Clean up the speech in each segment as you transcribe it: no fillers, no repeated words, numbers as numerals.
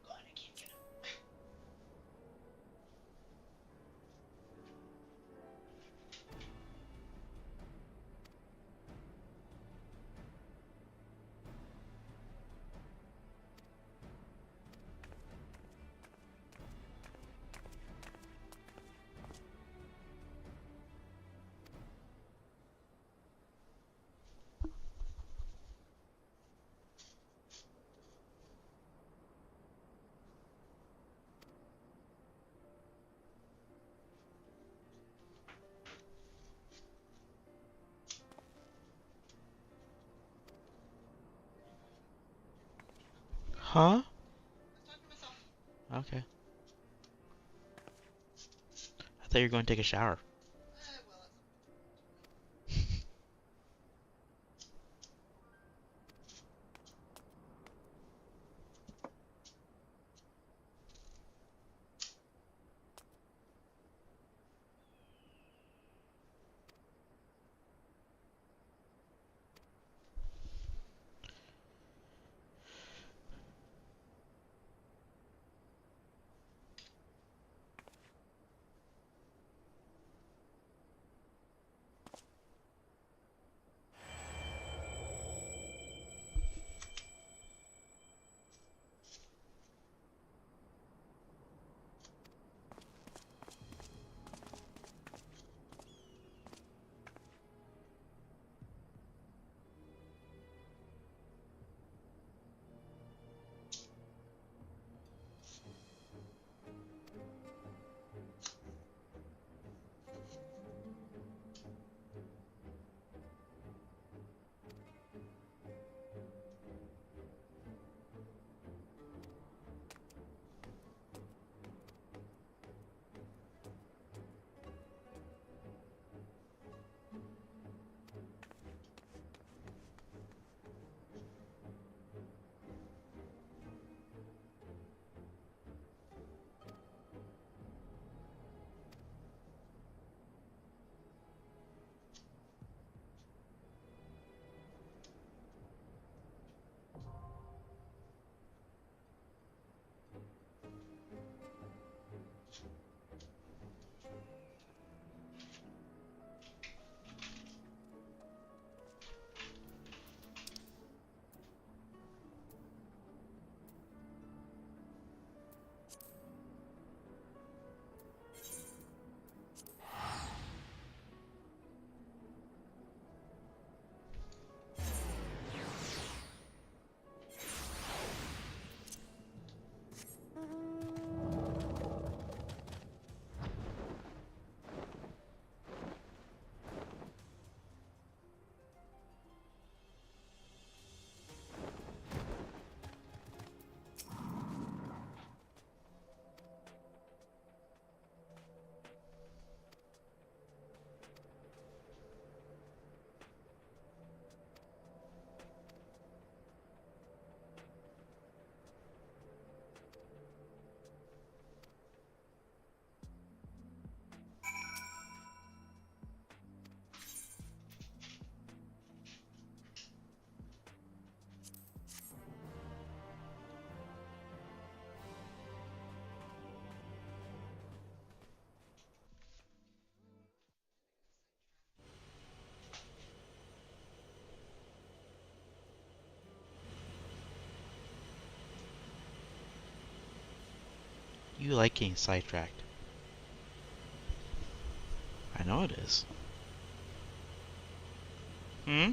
God, I can't get him. Huh? I was talking to myself. Okay. I thought you were going to take a shower. Well, that's You like getting sidetracked. I know it is. Hmm?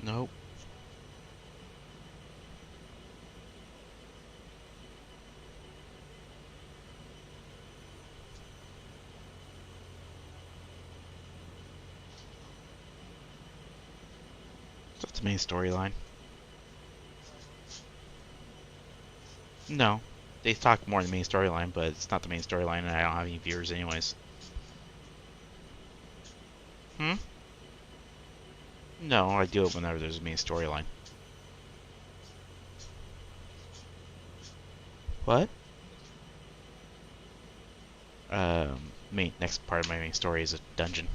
Nope. That's the main storyline. No. They talk more in the main storyline, but it's not the main storyline, and I don't have any viewers anyways. Hmm? No, I do it whenever there's a main storyline. What? Next part of my main story is a dungeon.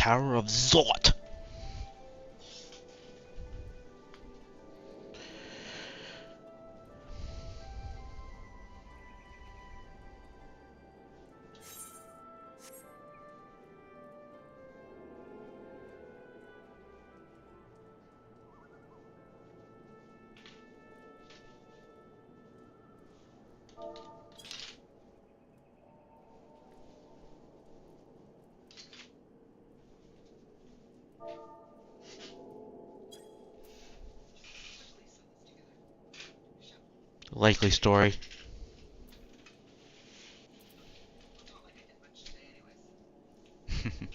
power of Zot. Likely story. It's not like I did much today anyways.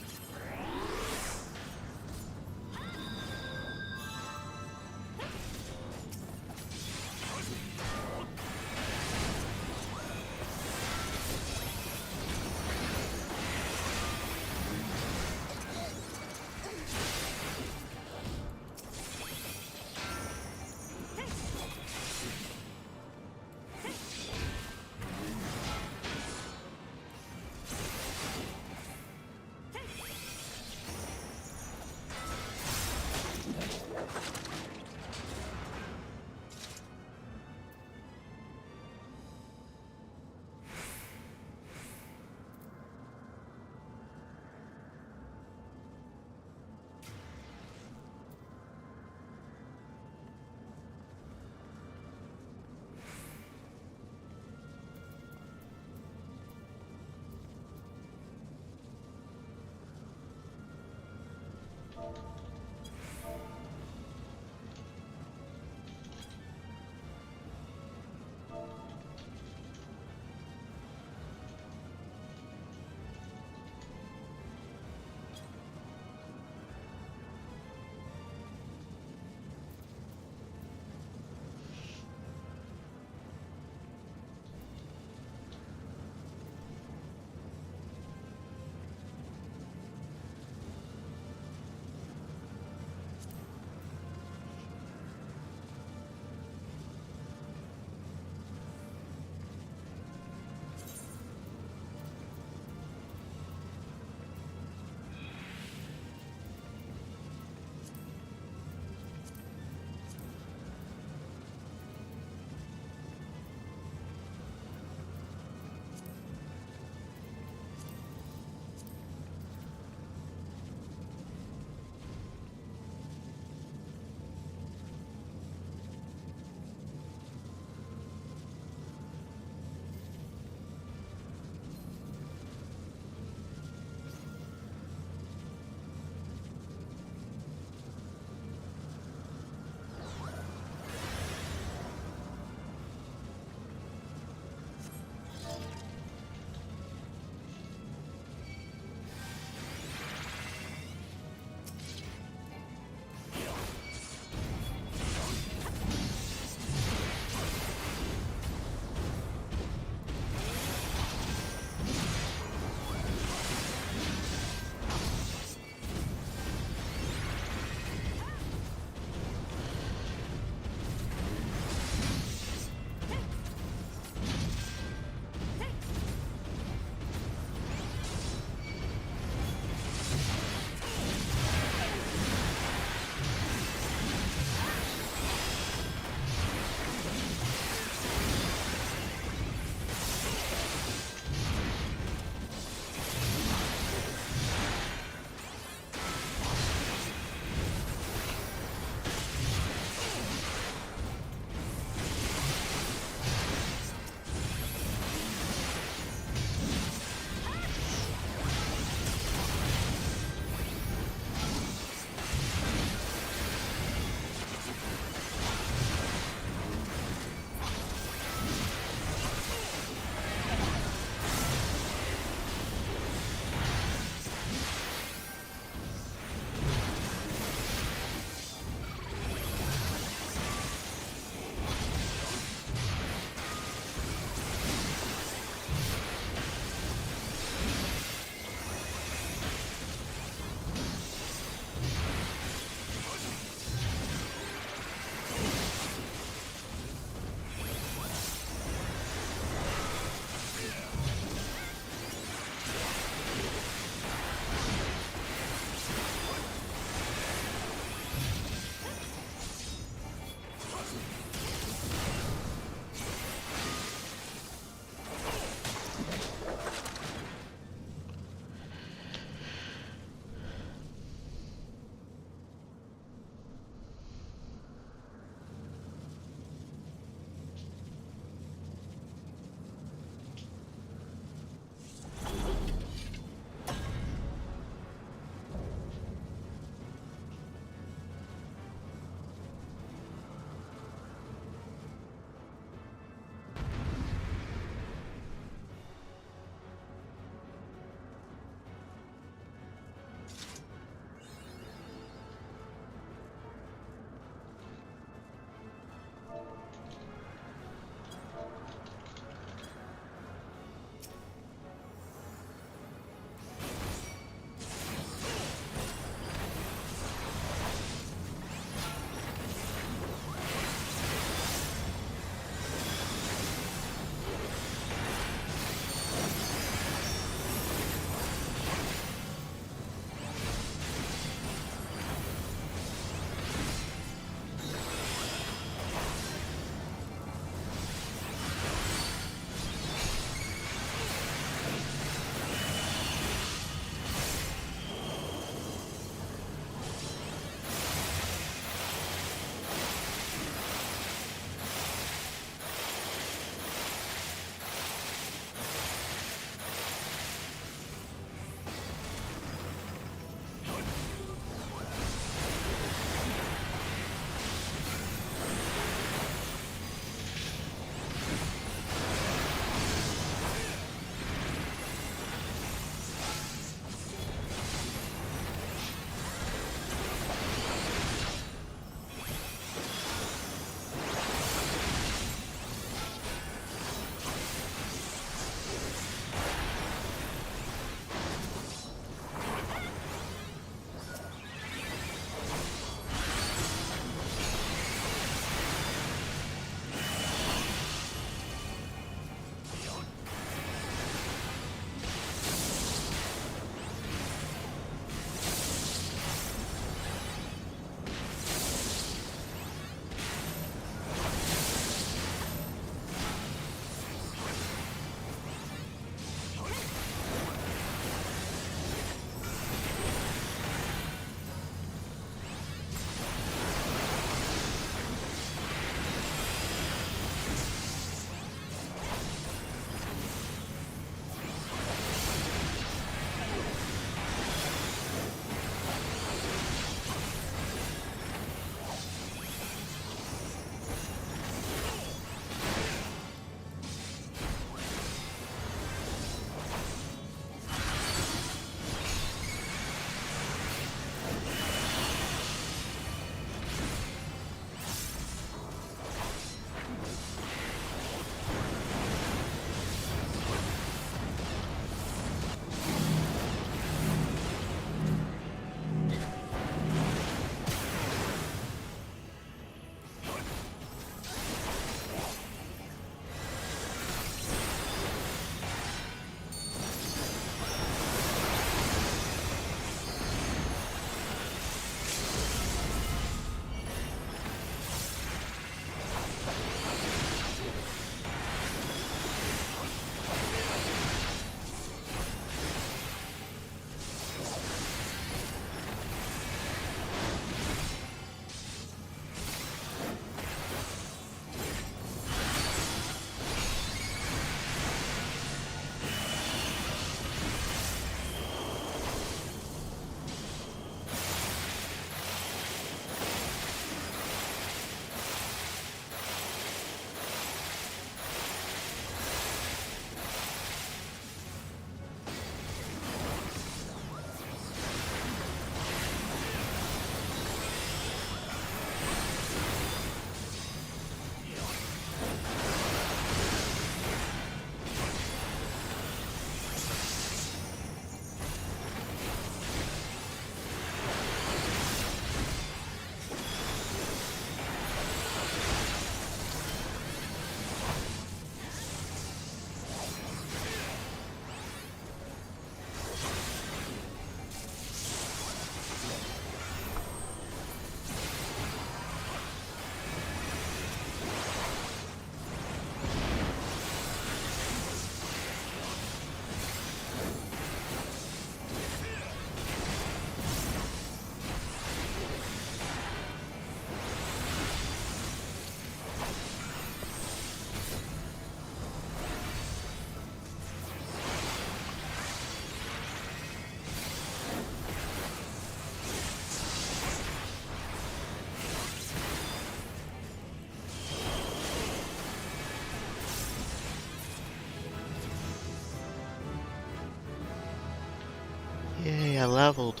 Yay, I leveled.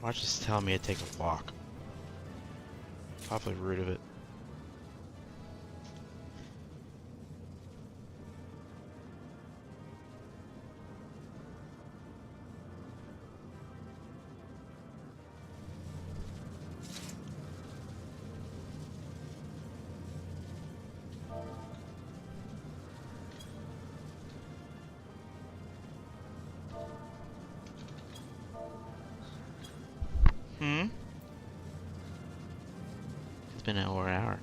Watch this tell me to take a walk. Probably rude of it. It's been over an hour.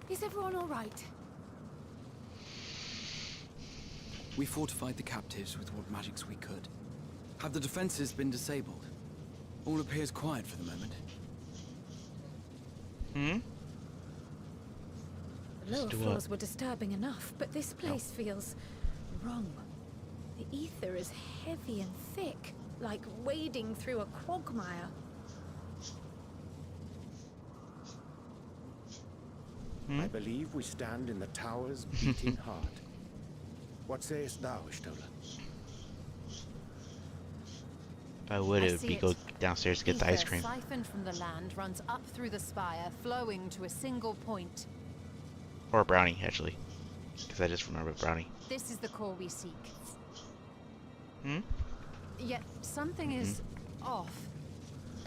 Is everyone all right? We fortified the captives with what magics we could. Have the defenses been disabled? All appears quiet for the moment. The lower do what? floors were disturbing enough, but this place feels wrong. The ether is heavy and thick, like wading through a quagmire. I believe we stand in the tower's beating heart. What sayest thou, Ishtola? If I would, I it would see be it. go downstairs to get the ice Ether cream. siphoned from the land runs up through the spire, flowing to a single point. Or a brownie, actually. Because I just remembered brownie. This is the core we seek. Hmm? Yet something is off.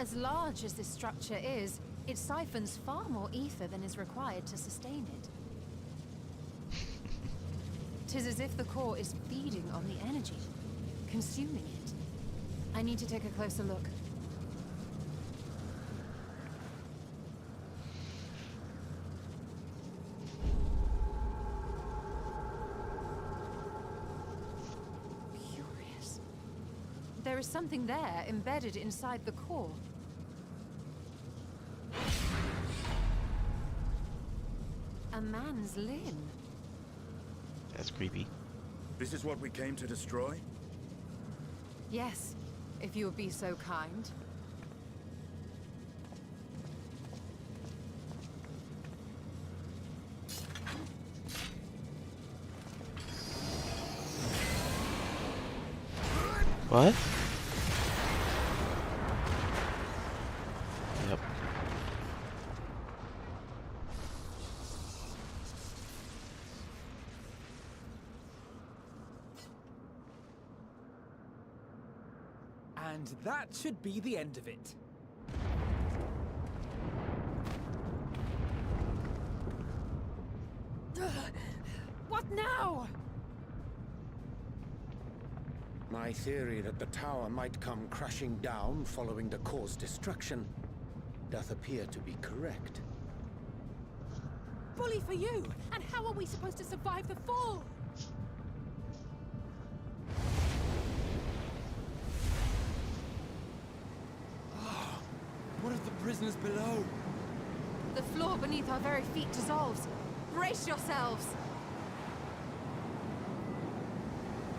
As large as this structure is, it siphons far more ether than is required to sustain it. 'Tis as if the core is feeding on the energy, consuming it. I need to take a closer look. Curious. There is something there embedded inside the core. A man's limb. That's creepy. This is what we came to destroy? Yes, if you would be so kind. What? Yep. And that should be the end of it. What now? My theory that the tower might come crashing down following the core's destruction doth appear to be correct. Bully for you! And how are we supposed to survive the fall? What of the prisoners below? The floor beneath our very feet dissolves. Brace yourselves!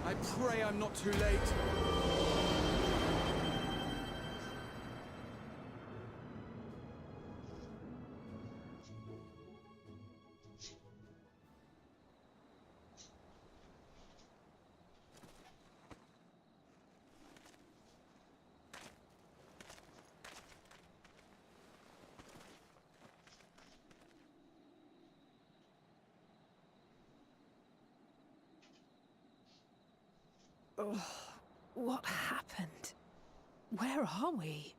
I pray I'm not too late. What happened? Where are we?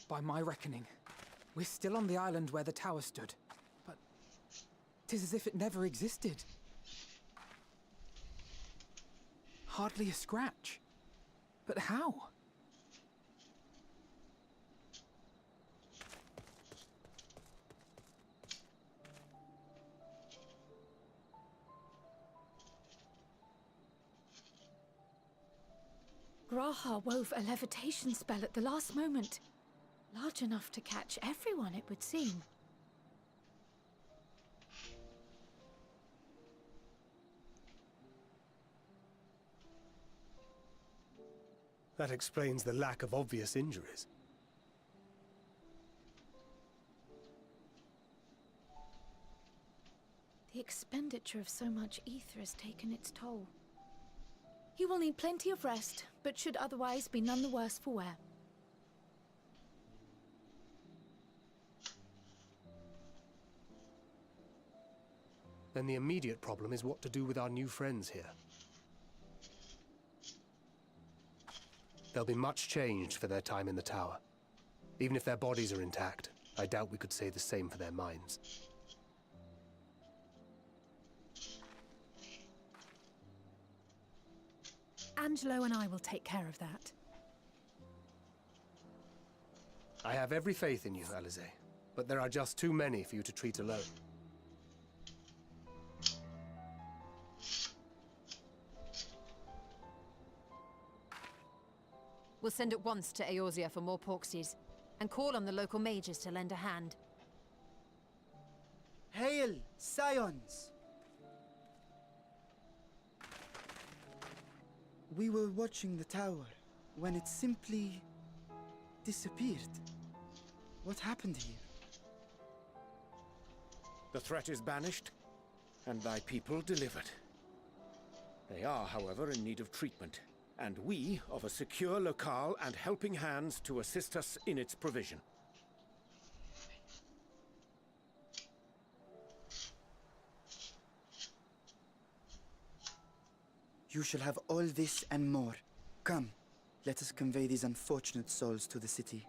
By my reckoning, we're still on the island where the tower stood. But 'tis as if it never existed. Hardly a scratch. But how? Graha wove a levitation spell at the last moment. Large enough to catch everyone, it would seem. That explains the lack of obvious injuries. The expenditure of so much ether has taken its toll. He will need plenty of rest, but should otherwise be none the worse for wear. Then the immediate problem is what to do with our new friends here. They'll be much changed for their time in the tower. Even if their bodies are intact, I doubt we could say the same for their minds. Angelo and I will take care of that. I have every faith in you, Alisaie, but there are just too many for you to treat alone. We'll send at once to Eorzea for more Porksies, and call on the local mages to lend a hand. Hail, Scions! We were watching the tower when it simply disappeared. What happened here? The threat is banished, and thy people delivered. They are, however, in need of treatment, and we of a secure locale and helping hands to assist us in its provision. You shall have all this and more. Come, let us convey these unfortunate souls to the city.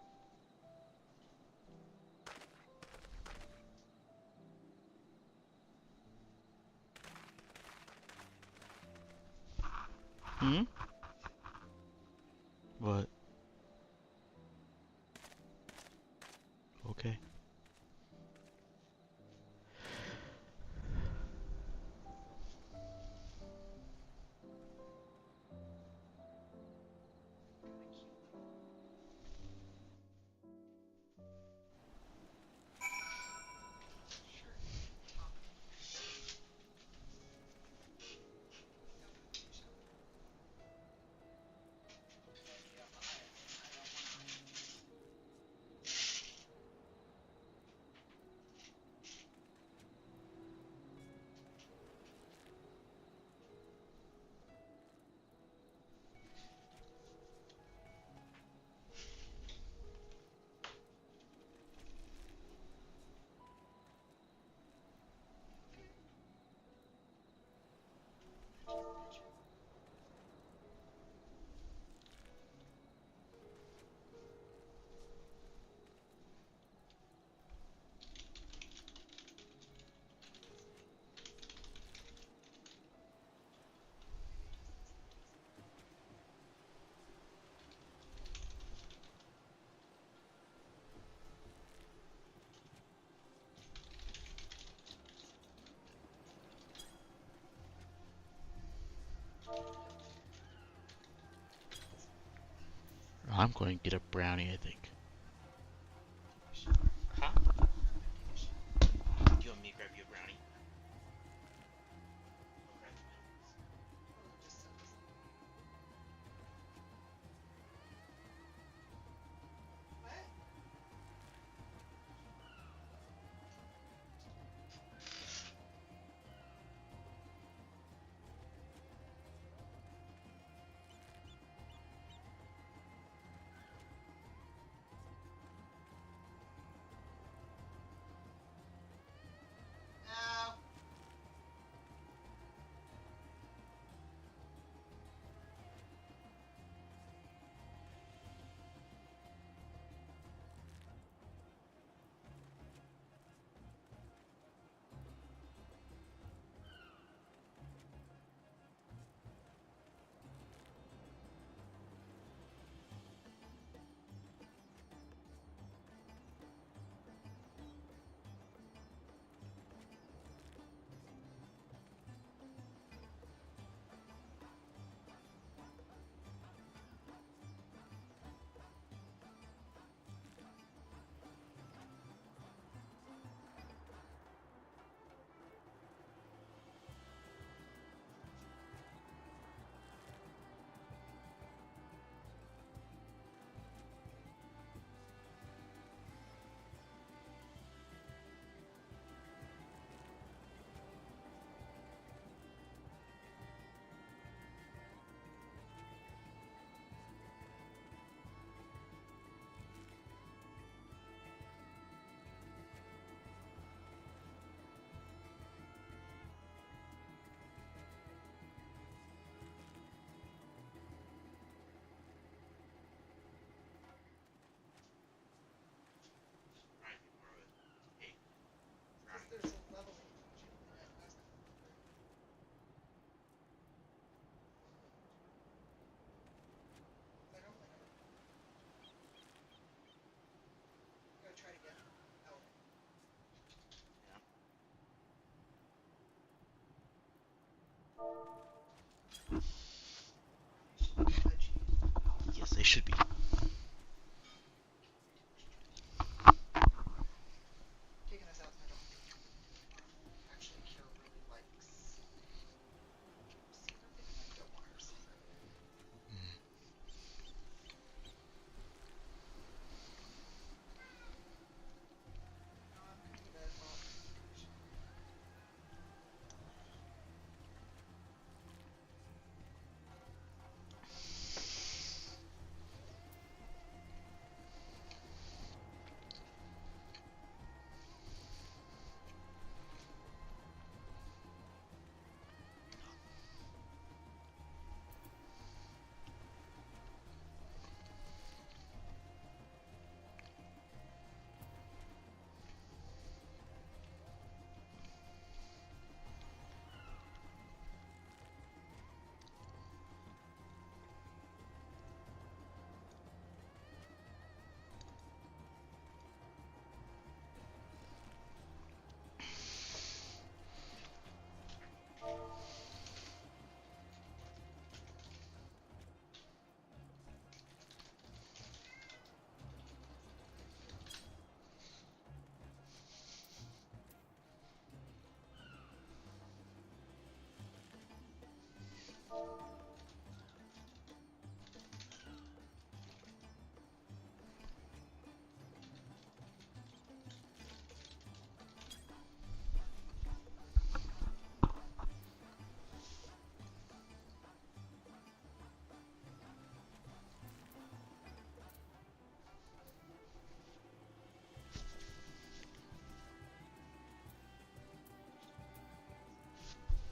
Hmm? What? Okay. I'm going to get a brownie, I think. Huh? Do you want me to grab you a brownie? they should be. Taking us out, I don't think actually Kira really likes seeing her thinking I don't want her to see her.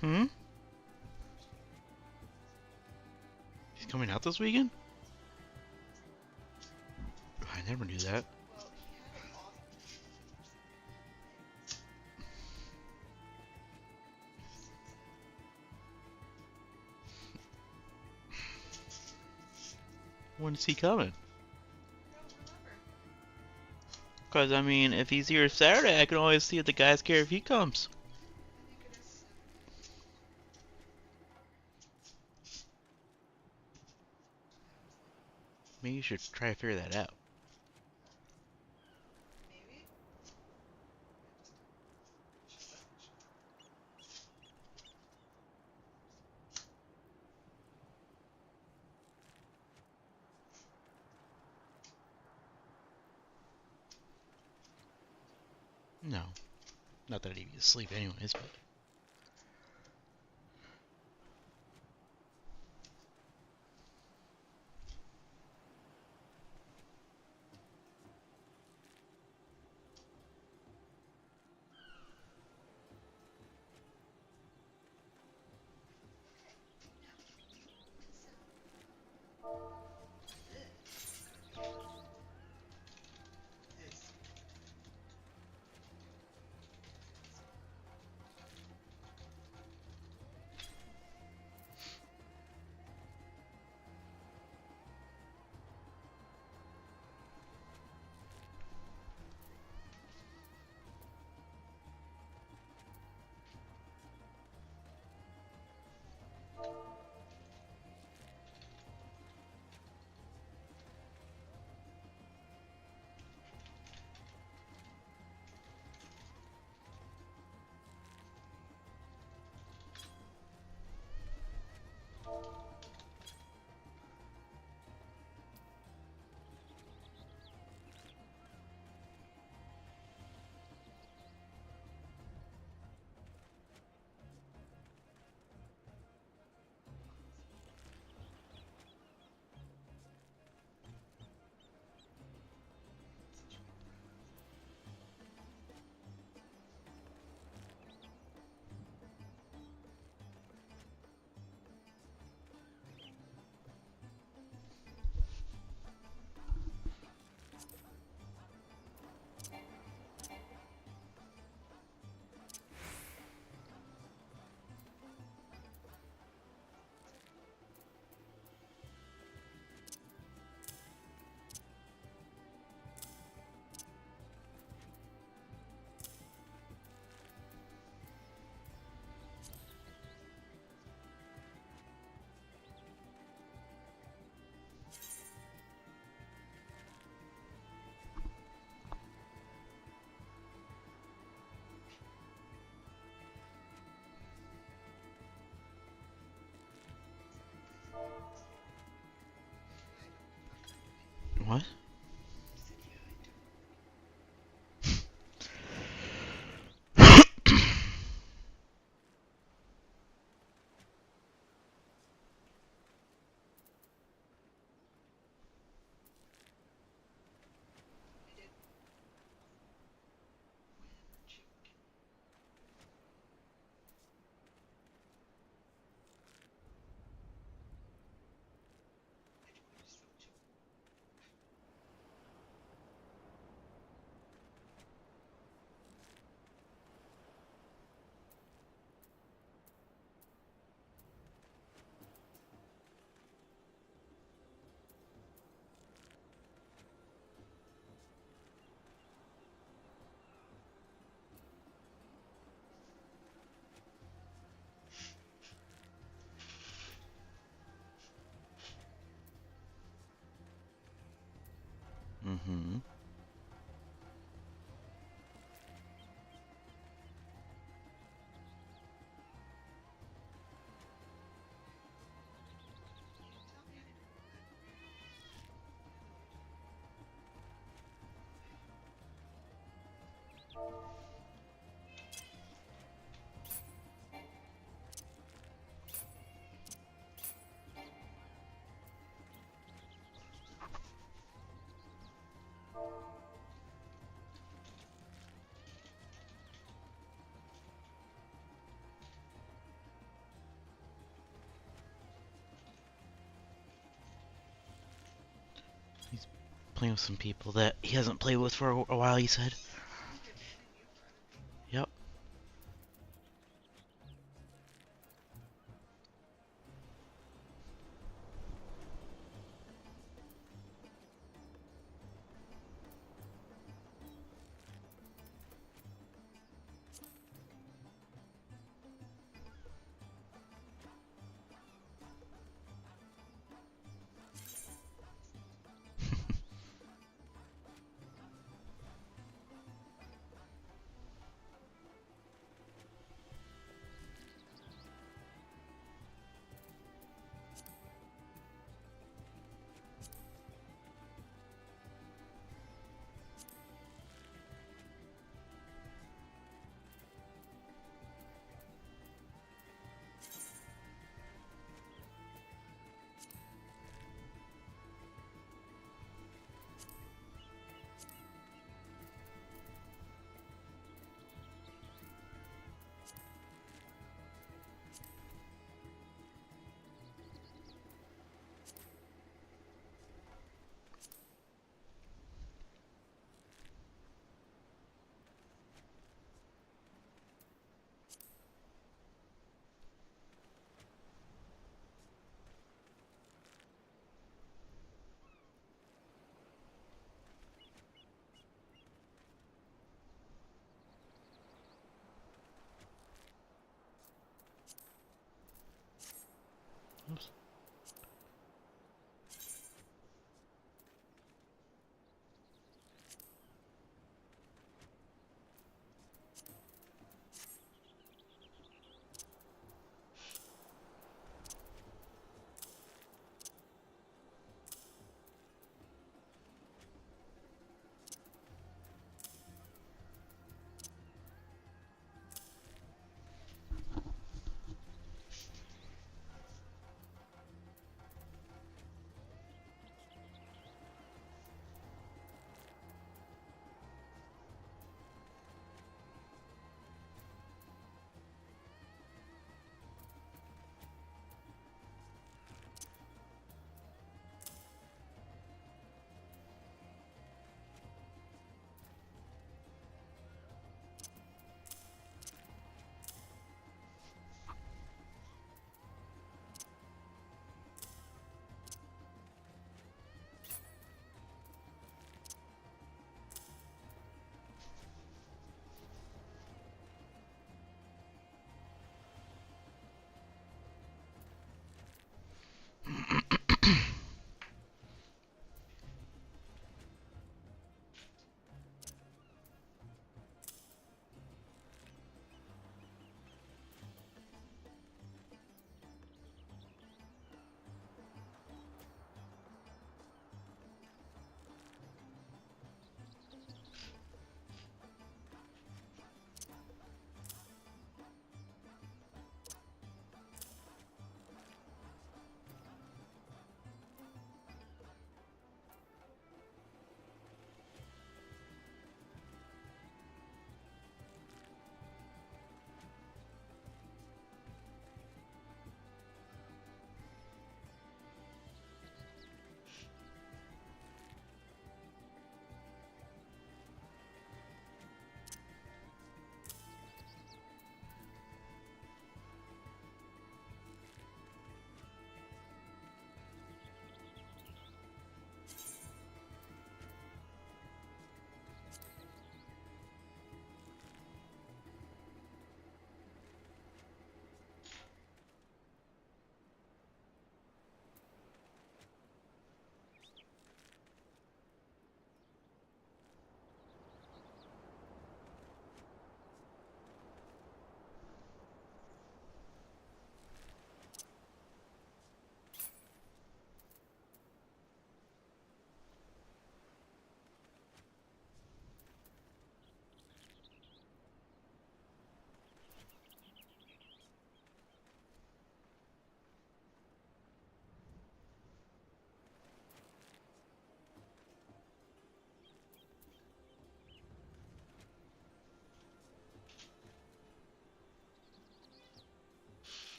Hmm? He's coming out this weekend? I never knew that. When is he coming? Because, I mean, if he's here Saturday, I can always see if the guys care if he comes. Maybe you should try to figure that out. Maybe? No. Not that he'd be asleep anyways, but... What? Mm-hmm. He's playing with some people that he hasn't played with for a while, he said. Yep.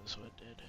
that's what it did.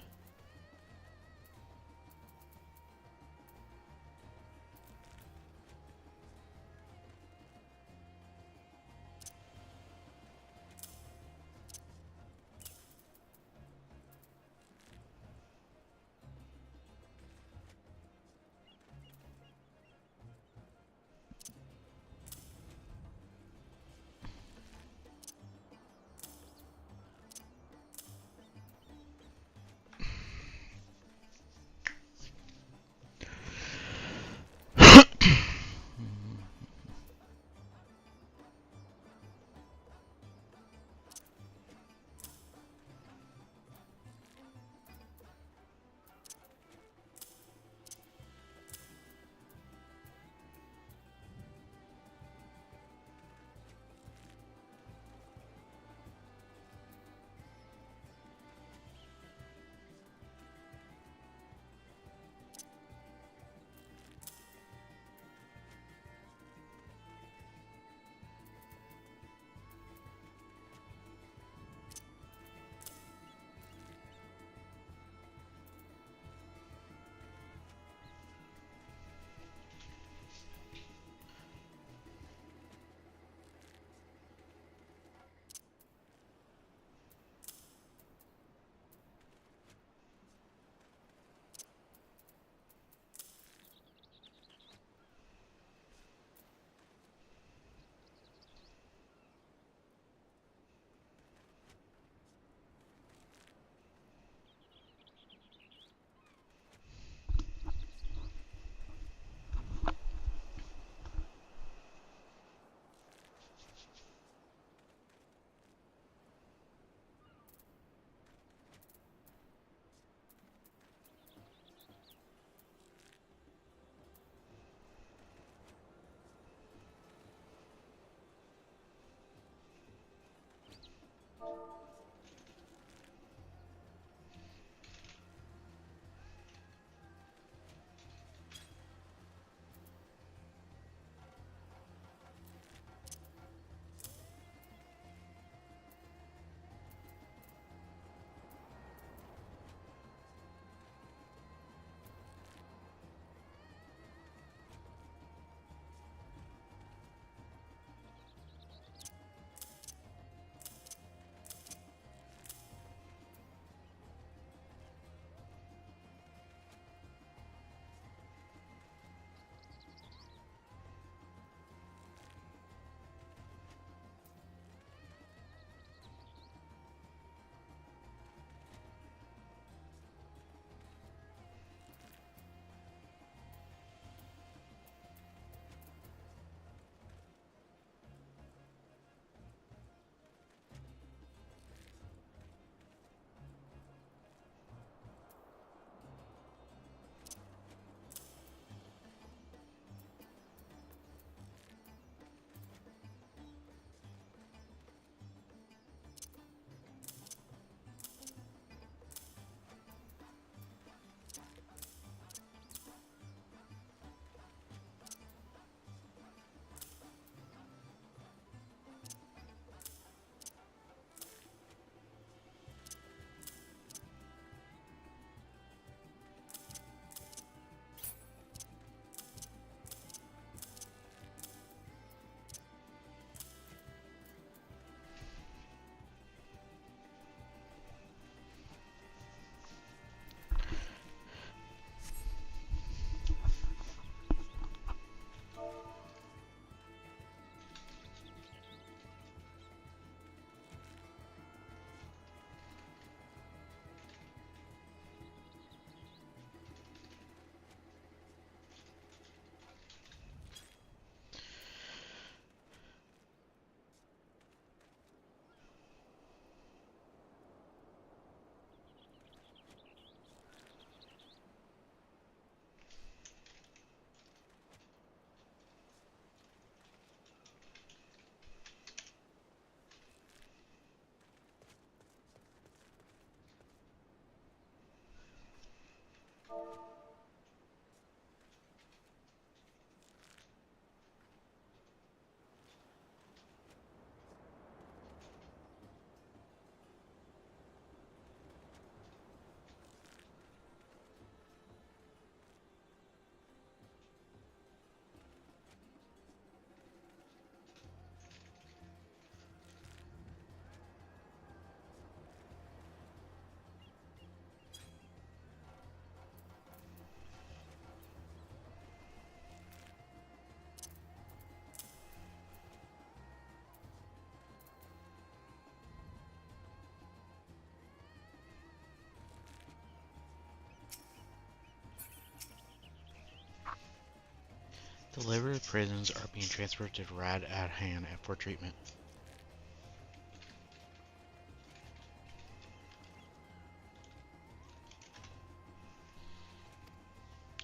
The liberated prisoners are being transferred to Rad Adhan for treatment.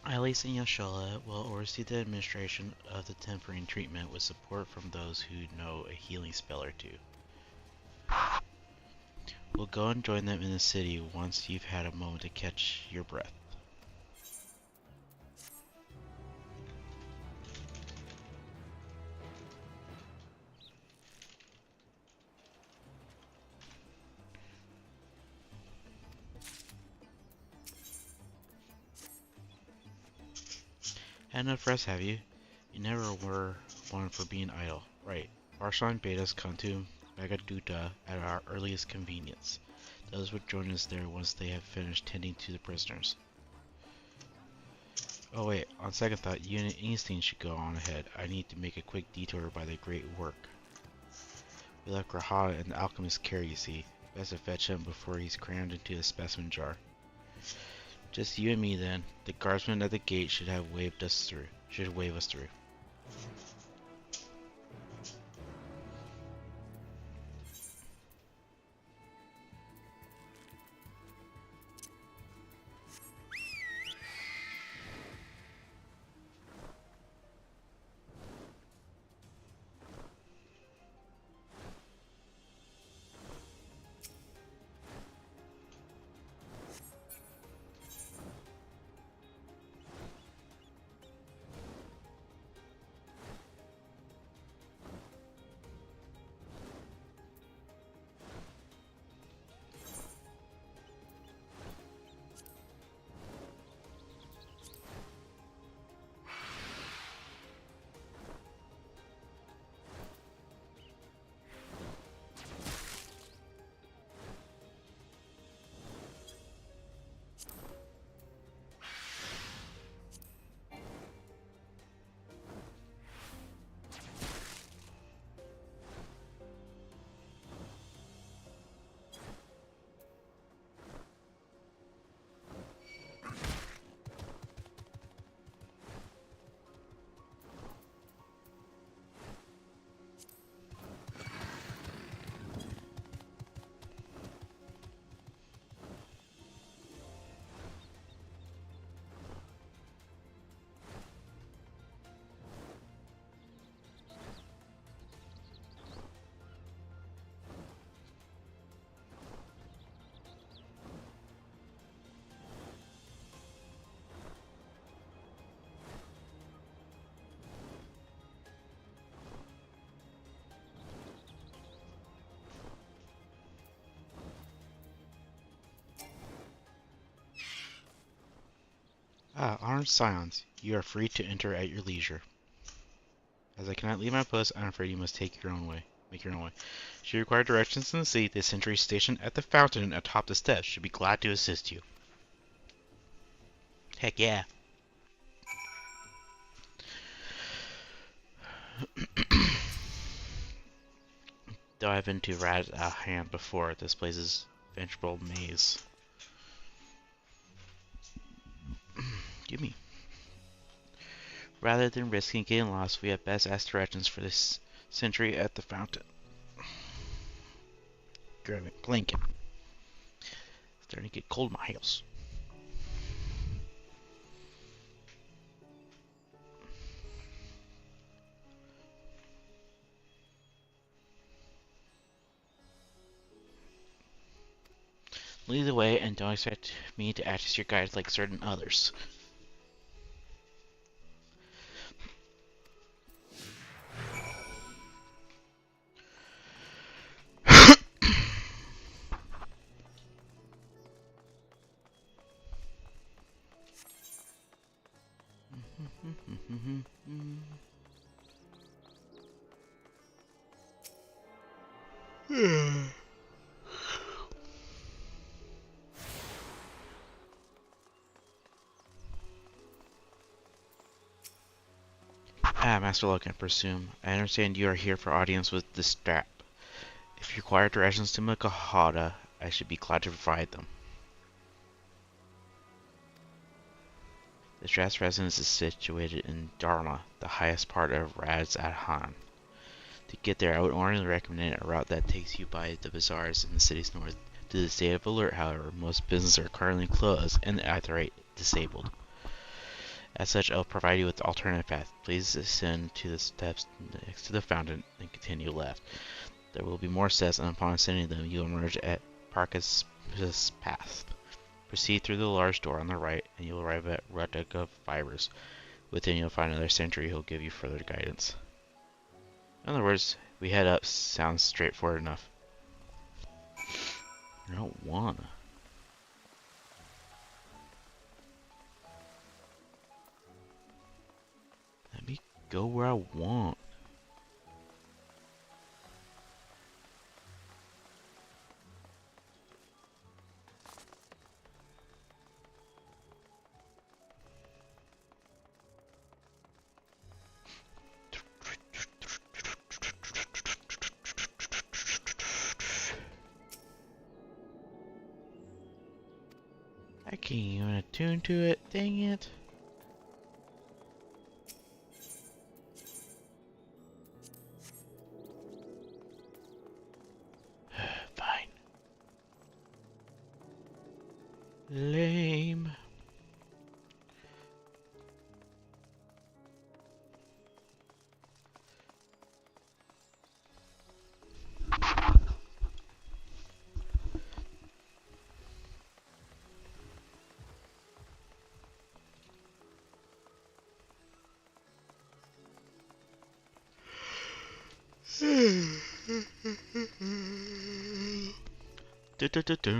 Alice and Yashala will oversee the administration of the tempering treatment with support from those who know a healing spell or two. We'll go and join them in the city once you've had a moment to catch your breath. Had enough rest, have you? You never were one for being idle. Right. Barshan bade us come to Magaduta at our earliest convenience. Those would join us there once they have finished tending to the prisoners. Oh wait, on second thought, you and Einstein should go on ahead. I need to make a quick detour by the Great Work. We left Grahada in the alchemist's care, you see. Best to fetch him before he's crammed into the specimen jar. Just you and me then. The guardsman at the gate should have waved us through. Should wave us through. Armed scions, you are free to enter at your leisure. As I cannot leave my post, I'm afraid you must take your own way. Make your own way. Should you require directions in the city, the sentry stationed at the fountain atop the steps should be glad to assist you. Heck yeah. Though I've been to Rad Adhan before, this place is a venerable maze. Gimme. Rather than risking getting lost, we had best ask directions for this sentry at the fountain. Glinkin. Starting to get cold in my house. Lead the way and don't expect me to act as your guide like certain others. Master Loken, presume. I understand you are here for audience with the strap. If you require directions to Makahata, I should be glad to provide them. The Draft's residence is situated in Dharma, the highest part of Raz-Adhan. To get there, I would ordinarily recommend a route that takes you by the bazaars in the city's north. Due to the state of alert, however, most businesses are currently closed and the Aetheryte disabled. As such, I'll provide you with the alternative path. Please ascend to the steps next to the fountain and continue left. There will be more steps, and upon ascending them, you'll emerge at Parkas Path. Proceed through the large door on the right, and you'll arrive at Rutega Fibers. Within, you'll find another sentry who'll give you further guidance. In other words, we head up. Sounds straightforward enough. I don't wanna. Let me go where I want. I can't even attune to it, dang it. Fine. Lame. Do-do-do-do.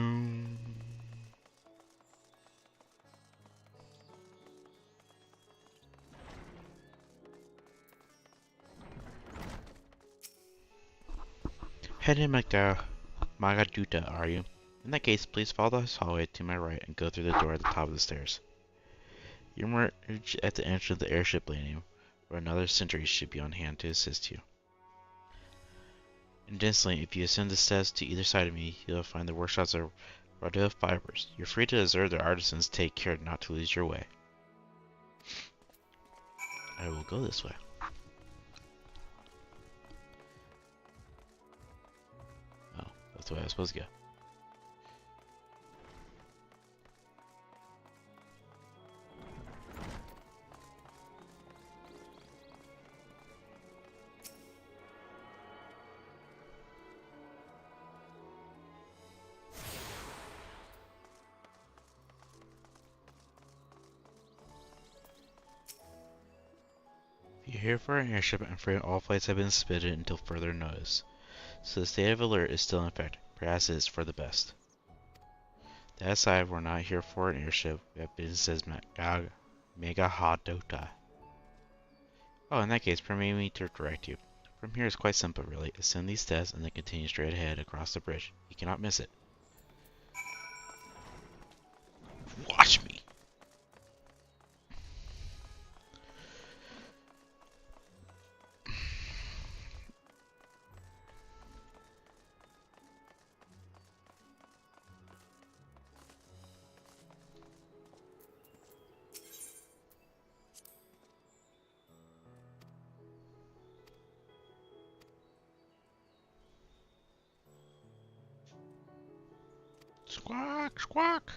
Head in Magaduta, are you? In that case, please follow this hallway to my right and go through the door at the top of the stairs. You emerge at the entrance of the airship landing, where another sentry should be on hand to assist you. And instantly, if you ascend the steps to either side of me, you'll find the workshops of Rutega Fibers. You're free to observe their artisans. Take care not to lose your way. I will go this way. Oh, that's the way I was supposed to go. You're here for an airship. I'm afraid all flights have been suspended until further notice. So the state of alert is still in effect. Perhaps it is for the best. That aside, we're not here for an airship. We have business as Megahadota. Oh, in that case, permit me to direct you. From here is quite simple, really. Ascend these steps and then continue straight ahead across the bridge. You cannot miss it. Watch me! Squawk, squawk!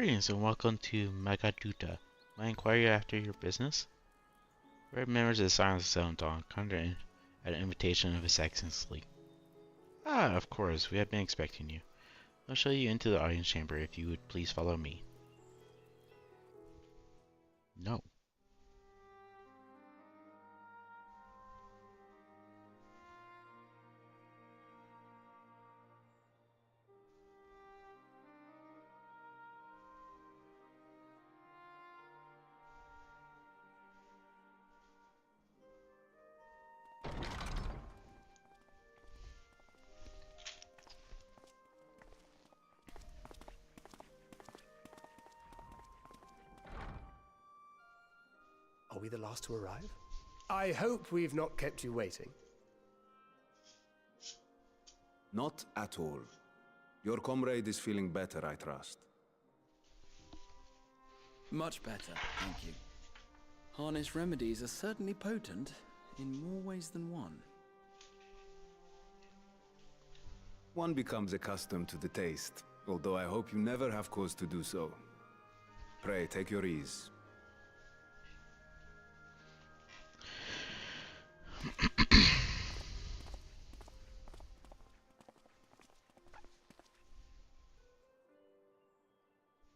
Greetings and welcome to Magaduta. May I inquire after your business? We're members of the Silence of Seven Dawn, come at an invitation of His Excellency. Ah, of course, we have been expecting you. I'll show you into the audience chamber if you would please follow me. No. Are we the last to arrive? I hope we've not kept you waiting. Not at all. Your comrade is feeling better, I trust. Much better, thank you. Harness remedies are certainly potent, in more ways than one. One becomes accustomed to the taste, although I hope you never have cause to do so. Pray, take your ease.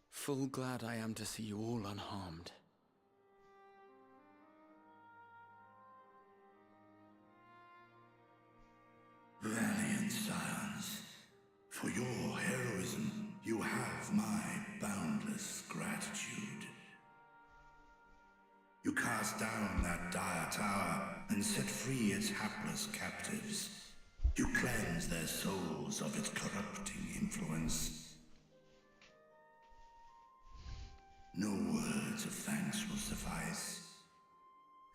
Full glad I am to see you all unharmed. Valiant scions, for your heroism, you have my boundless gratitude. You cast down that dire tower and set free its hapless captives. You cleanse their souls of its corrupting influence. No words of thanks will suffice.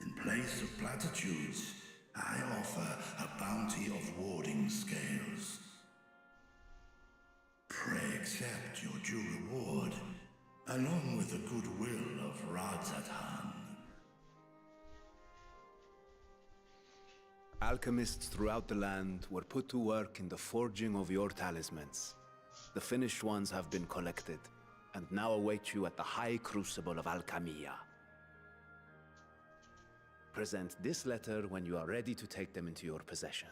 In place of platitudes, I offer a bounty of warding scales. Pray accept your due reward, along with the goodwill of Radzat-Han. Alchemists throughout the land were put to work in the forging of your talismans. The finished ones have been collected, and now await you at the High Crucible of Alchemia. Present this letter when you are ready to take them into your possession.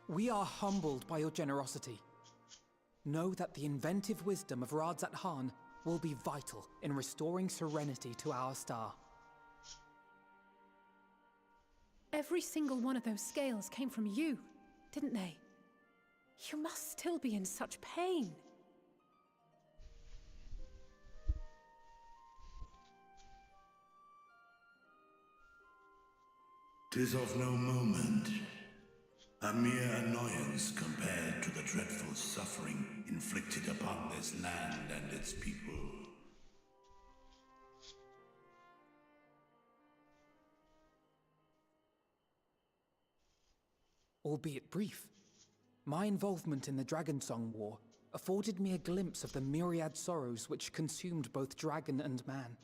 We are humbled by your generosity. Know that the inventive wisdom of Radzat-Han will be vital in restoring serenity to our star. Every single one of those scales came from you, didn't they? You must still be in such pain. 'Tis of no moment. A mere annoyance compared to the dreadful suffering inflicted upon this land and its people. Albeit brief, my involvement in the Dragonsong War afforded me a glimpse of the myriad sorrows which consumed both dragon and man.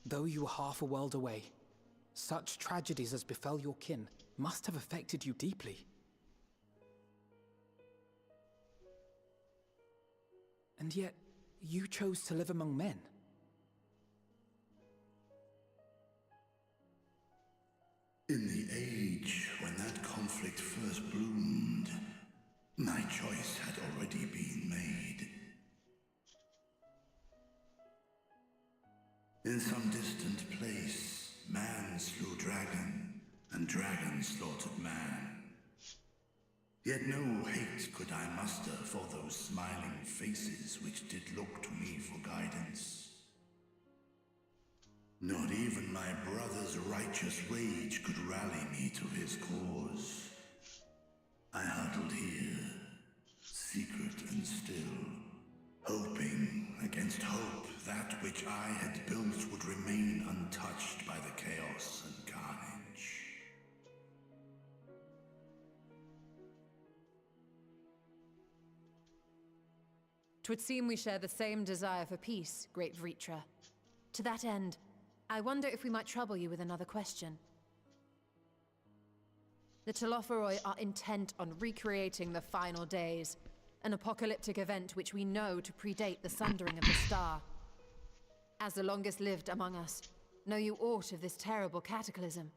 Though you were half a world away, such tragedies as befell your kin must have affected you deeply. And yet, you chose to live among men. In the age when that conflict first bloomed, my choice had already been made. In some distant place, man slew dragon, and dragon slaughtered man. Yet no hate could I muster for those smiling faces which did look to me for guidance. Not even my brother's righteous rage could rally me to his cause. I huddled here, secret and still, hoping against hope that which I had built would remain untouched by the chaos and carnage. 'Twould seem we share the same desire for peace, great Vritra. To that end, I wonder if we might trouble you with another question. The Telophoroi are intent on recreating the final days, an apocalyptic event which we know to predate the sundering of the star. As the longest lived among us, know you aught of this terrible cataclysm?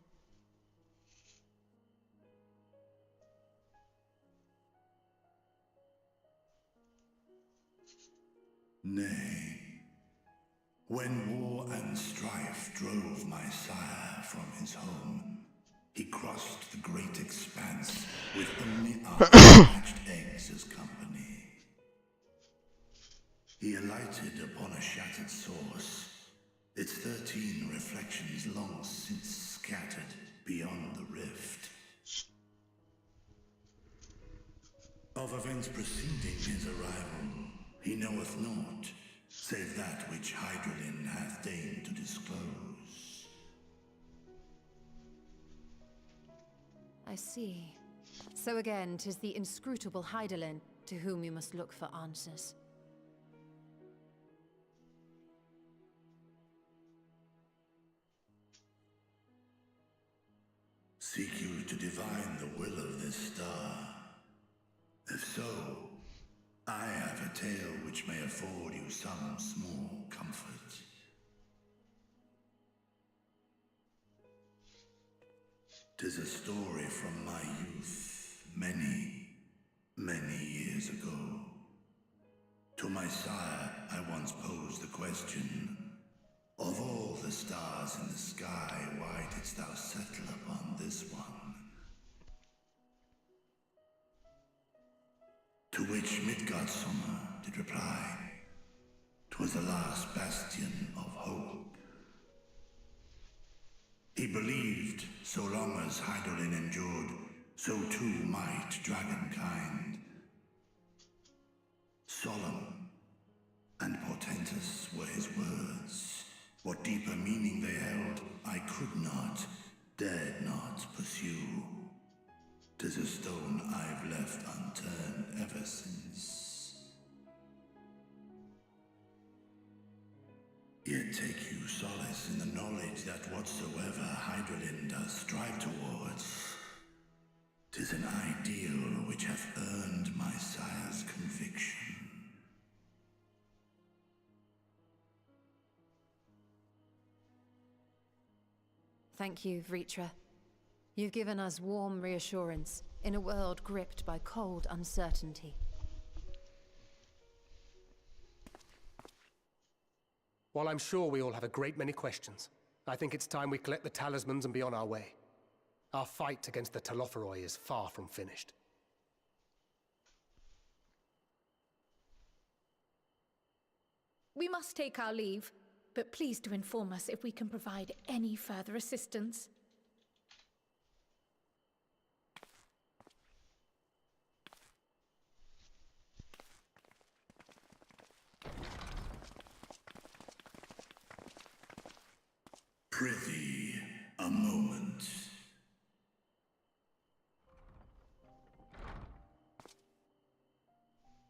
Nay. When war and strife drove my sire from his home, he crossed the great expanse with only our hatched eggs as company. He alighted upon a shattered source, its 13 reflections long since scattered beyond the rift. Of events preceding his arrival, he knoweth naught, save that which Hydralin hath deigned to disclose. I see. So again, 'tis the inscrutable Hydaelyn to whom you must look for answers. Seek you to divine the will of this star? If so, I have a tale which may afford you some small comfort. 'Tis a story from my youth, many, many years ago. To my sire, I once posed the question, of all the stars in the sky, why didst thou settle upon this one? To which Midgardsummer did reply, 'twas the last bastion of hope. He believed so long as Hydaelyn endured, so too might dragonkind. Solemn and portentous were his words. What deeper meaning they held, I could not, dared not pursue. 'Tis a stone I've left unturned ever since. Yet take you solace in the knowledge that whatsoever Hydaelyn does strive towards, 'tis an ideal which hath earned my sire's conviction. Thank you, Vritra. You've given us warm reassurance in a world gripped by cold uncertainty. While I'm sure we all have a great many questions, I think it's time we collect the talismans and be on our way. Our fight against the Telophoroi is far from finished. We must take our leave, but please do inform us if we can provide any further assistance. Prithee, a moment.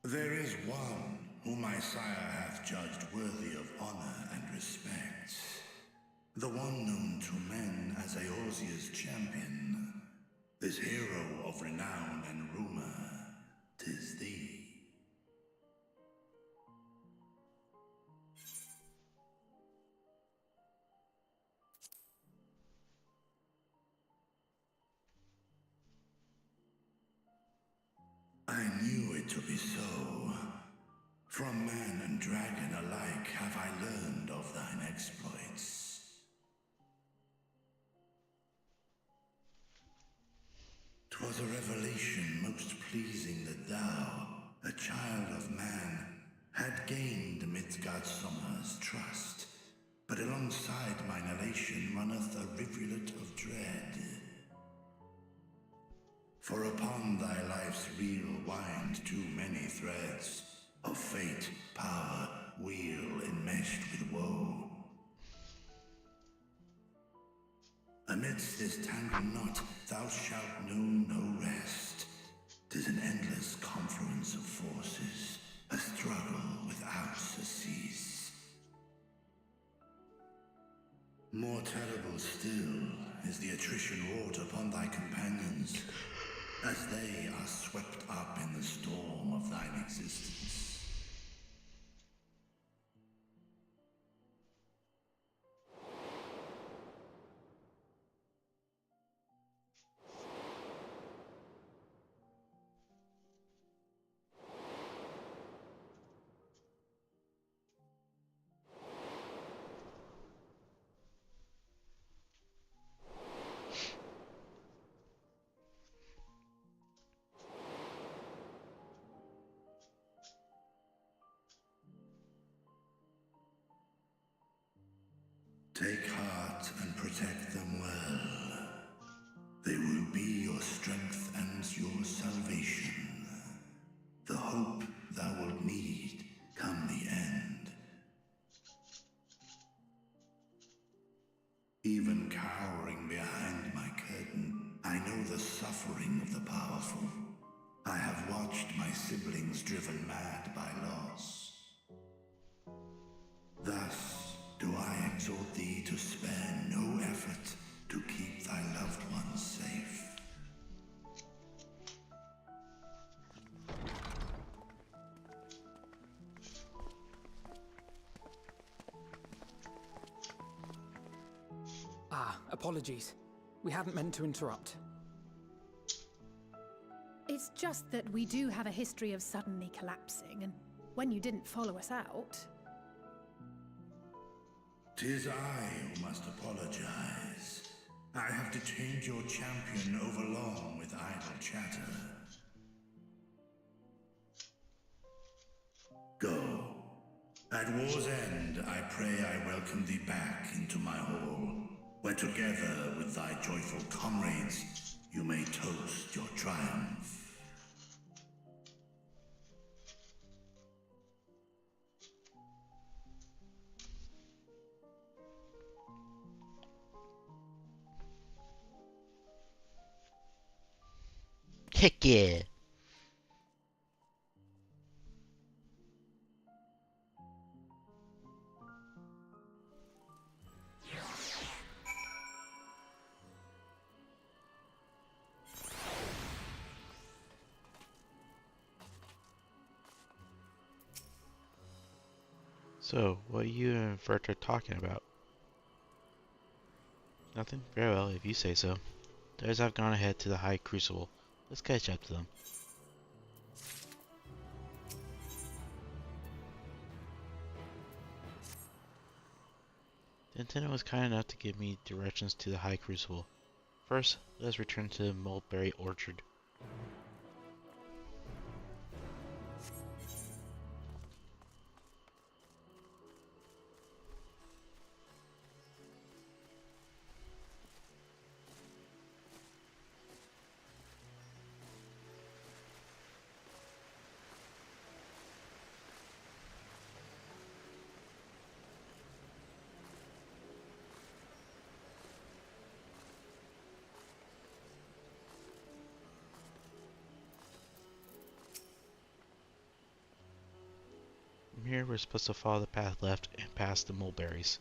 There is one whom my sire hath judged worthy of honor and respect. The one known to men as Eorzea's champion. This hero of renown and rumor, 'tis thee. I knew it to be so. From man and dragon alike have I learned of thine exploits. 'Twas a revelation most pleasing that thou, a child of man, had gained Midgardsummer's trust. But alongside mine elation runneth a rivulet of dread. For upon thy life's reel wind too many threads of fate, power, wheel enmeshed with woe. Amidst this tangled knot thou shalt know no rest. 'Tis an endless confluence of forces, a struggle without surcease. More terrible still is the attrition wrought upon thy companions, as they are swept up in the storm of thine existence. Take heart and protect them well. They will be your strength and your salvation. The hope thou wilt need come the end. Even cowering behind my curtain, I know the suffering of the powerful. I have watched my siblings driven mad by loss. Thus, do I exhort thee to spare no effort to keep thy loved ones safe. Ah, apologies. We hadn't meant to interrupt. It's just that we do have a history of suddenly collapsing, and when you didn't follow us out... 'Tis I who must apologize. I have detained your champion overlong with idle chatter. Go. At war's end, I pray I welcome thee back into my hall, where together with thy joyful comrades, you may toast your triumph. Heck yeah! So, what are you and Verta talking about? Nothing? Very well, if you say so. Those have gone ahead to the High Crucible. Let's catch up to them. The intendant was kind enough to give me directions to the High Crucible. First, let us return to the Mulberry Orchard. From here, we're supposed to follow the path left and past the mulberries.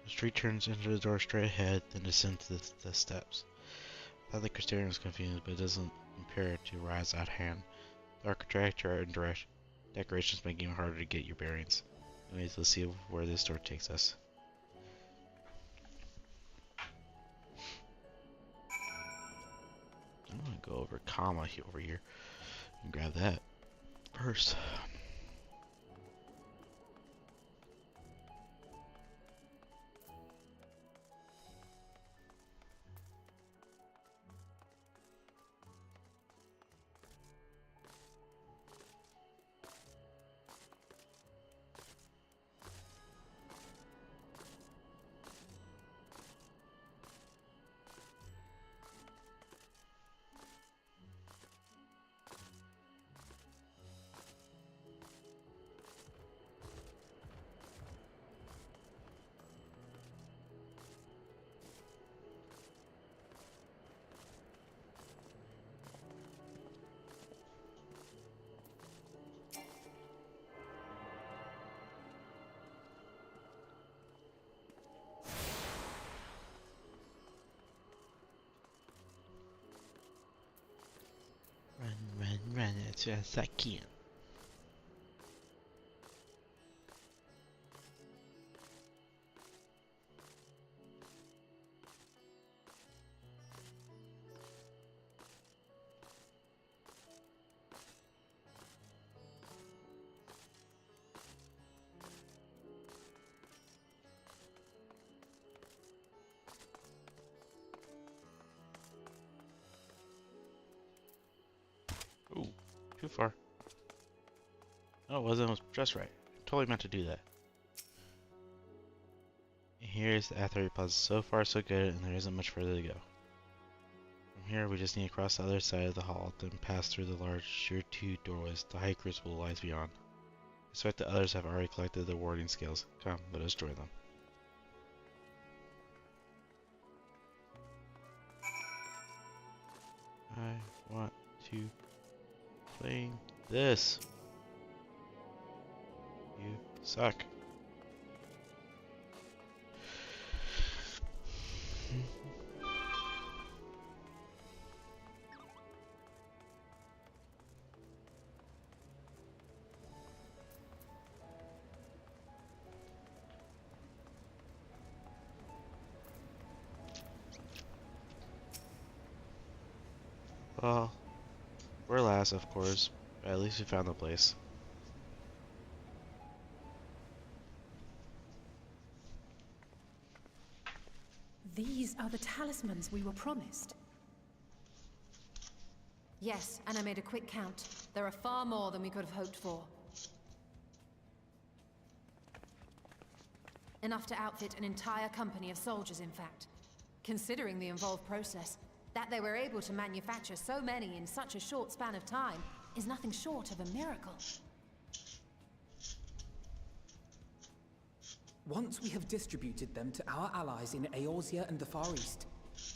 The street turns into the door straight ahead, then descends to the steps. I thought the Crystarian was confused, but it doesn't appear to rise out of hand. The architecture and decorations make it even harder to get your bearings. Anyways, let's see where this door takes us. I'm gonna go over comma over here and grab that first. as fast as I can. Ooh, too far. Oh, it wasn't just right. Totally meant to do that. Here's the Aethery Plaza. So far, so good, and there isn't much further to go. From here, we just need to cross the other side of the hall, then pass through the large, sheer two doorways. The High Crucible lies beyond. I suspect the others have already collected their warding scales. Come, let us join them. I want to play this. You suck. Well, we're last, of course, but at least we found the place. These are the talismans we were promised. Yes, and I made a quick count. There are far more than we could have hoped for. Enough to outfit an entire company of soldiers, in fact. Considering the involved process, that they were able to manufacture so many in such a short span of time is nothing short of a miracle. Once we have distributed them to our allies in Eorzea and the Far East,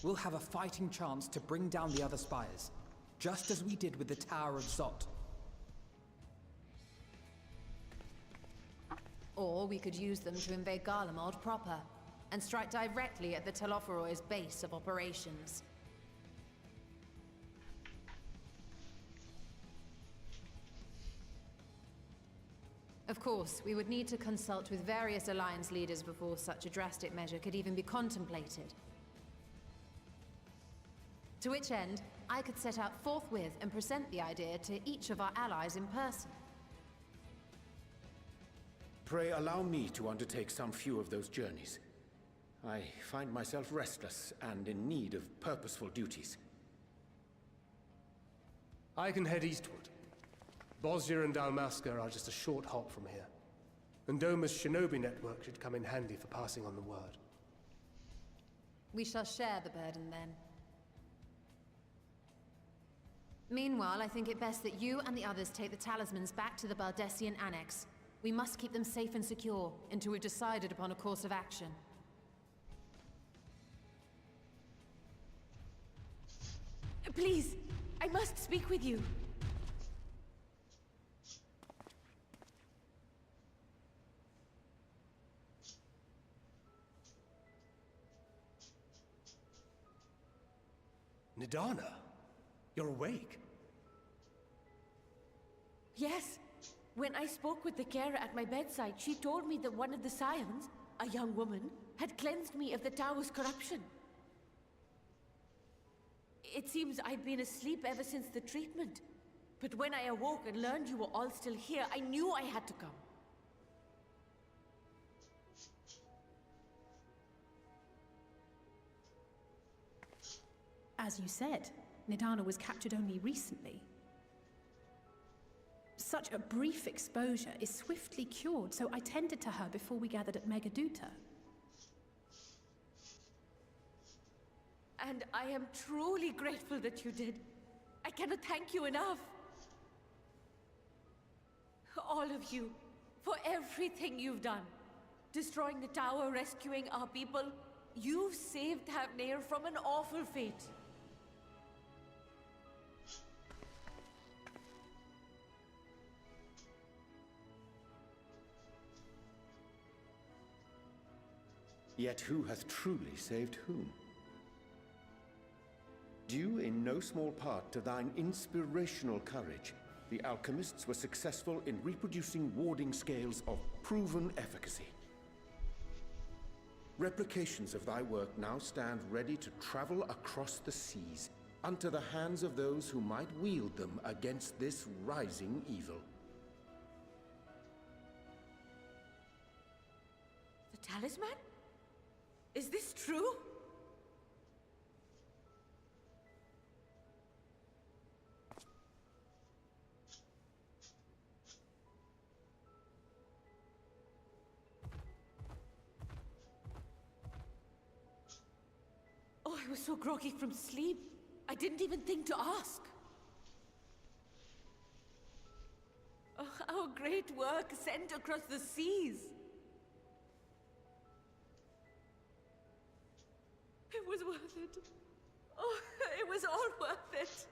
we'll have a fighting chance to bring down the other spires, just as we did with the Tower of Zot. Or we could use them to invade Garlemald proper, and strike directly at the Telophoroid's base of operations. Of course, we would need to consult with various Alliance leaders before such a drastic measure could even be contemplated. To which end, I could set out forthwith and present the idea to each of our allies in person. Pray allow me to undertake some few of those journeys. I find myself restless and in need of purposeful duties. I can head eastward. Bosnia and Dalmasca are just a short hop from here. And Doma's shinobi network should come in handy for passing on the word. We shall share the burden then. Meanwhile, I think it best that you and the others take the talismans back to the Baldessian Annex. We must keep them safe and secure until we've decided upon a course of action. Please, I must speak with you. Nidana, you're awake. Yes. When I spoke with the carer at my bedside, she told me that one of the Scions, a young woman, had cleansed me of the tower's corruption. It seems I'd been asleep ever since the treatment. But when I awoke and learned you were all still here, I knew I had to come. As you said, Nidana was captured only recently. Such a brief exposure is swiftly cured, so I tended to her before we gathered at Megaduta. And I am truly grateful that you did. I cannot thank you enough. All of you, for everything you've done. Destroying the tower, rescuing our people. You've saved Havnir from an awful fate. Yet who hath truly saved whom? Due in no small part to thine inspirational courage, the alchemists were successful in reproducing warding scales of proven efficacy. Replications of thy work now stand ready to travel across the seas, unto the hands of those who might wield them against this rising evil. The talisman? Is this true? Oh, I was so groggy from sleep. I didn't even think to ask. Oh, our great work sent across the seas. It was worth it. Oh, it was all worth it.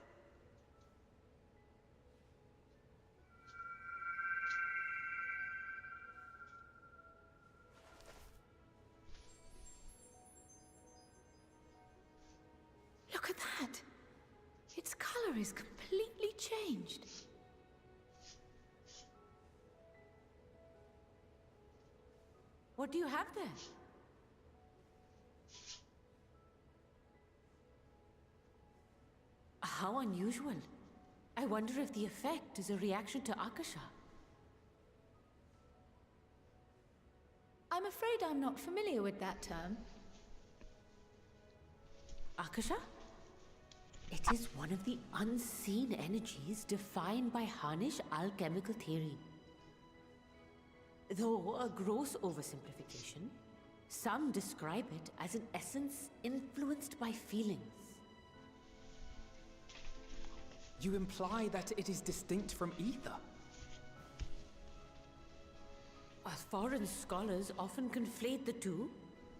Look at that. Its color is completely changed. What do you have there? How unusual. I wonder if the effect is a reaction to Akasha. I'm afraid I'm not familiar with that term. Akasha? It is one of the unseen energies defined by Harnish alchemical theory. Though a gross oversimplification, some describe it as an essence influenced by feelings. You imply that it is distinct from ether? Foreign scholars often conflate the two,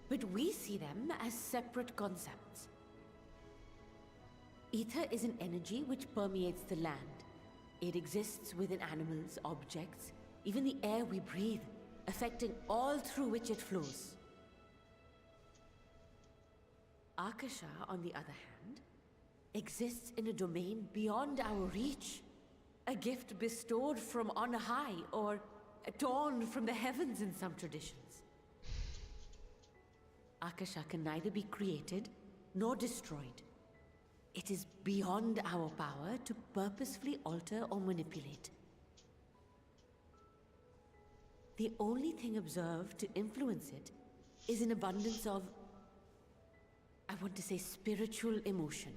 but we see them as separate concepts. Ether is an energy which permeates the land. It exists within animals, objects, even the air we breathe, affecting all through which it flows. Akasha, on the other hand, exists in a domain beyond our reach. A gift bestowed from on high, or torn from the heavens in some traditions. Akasha can neither be created nor destroyed. It is beyond our power to purposefully alter or manipulate. The only thing observed to influence it is an abundance of, I want to say, spiritual emotion.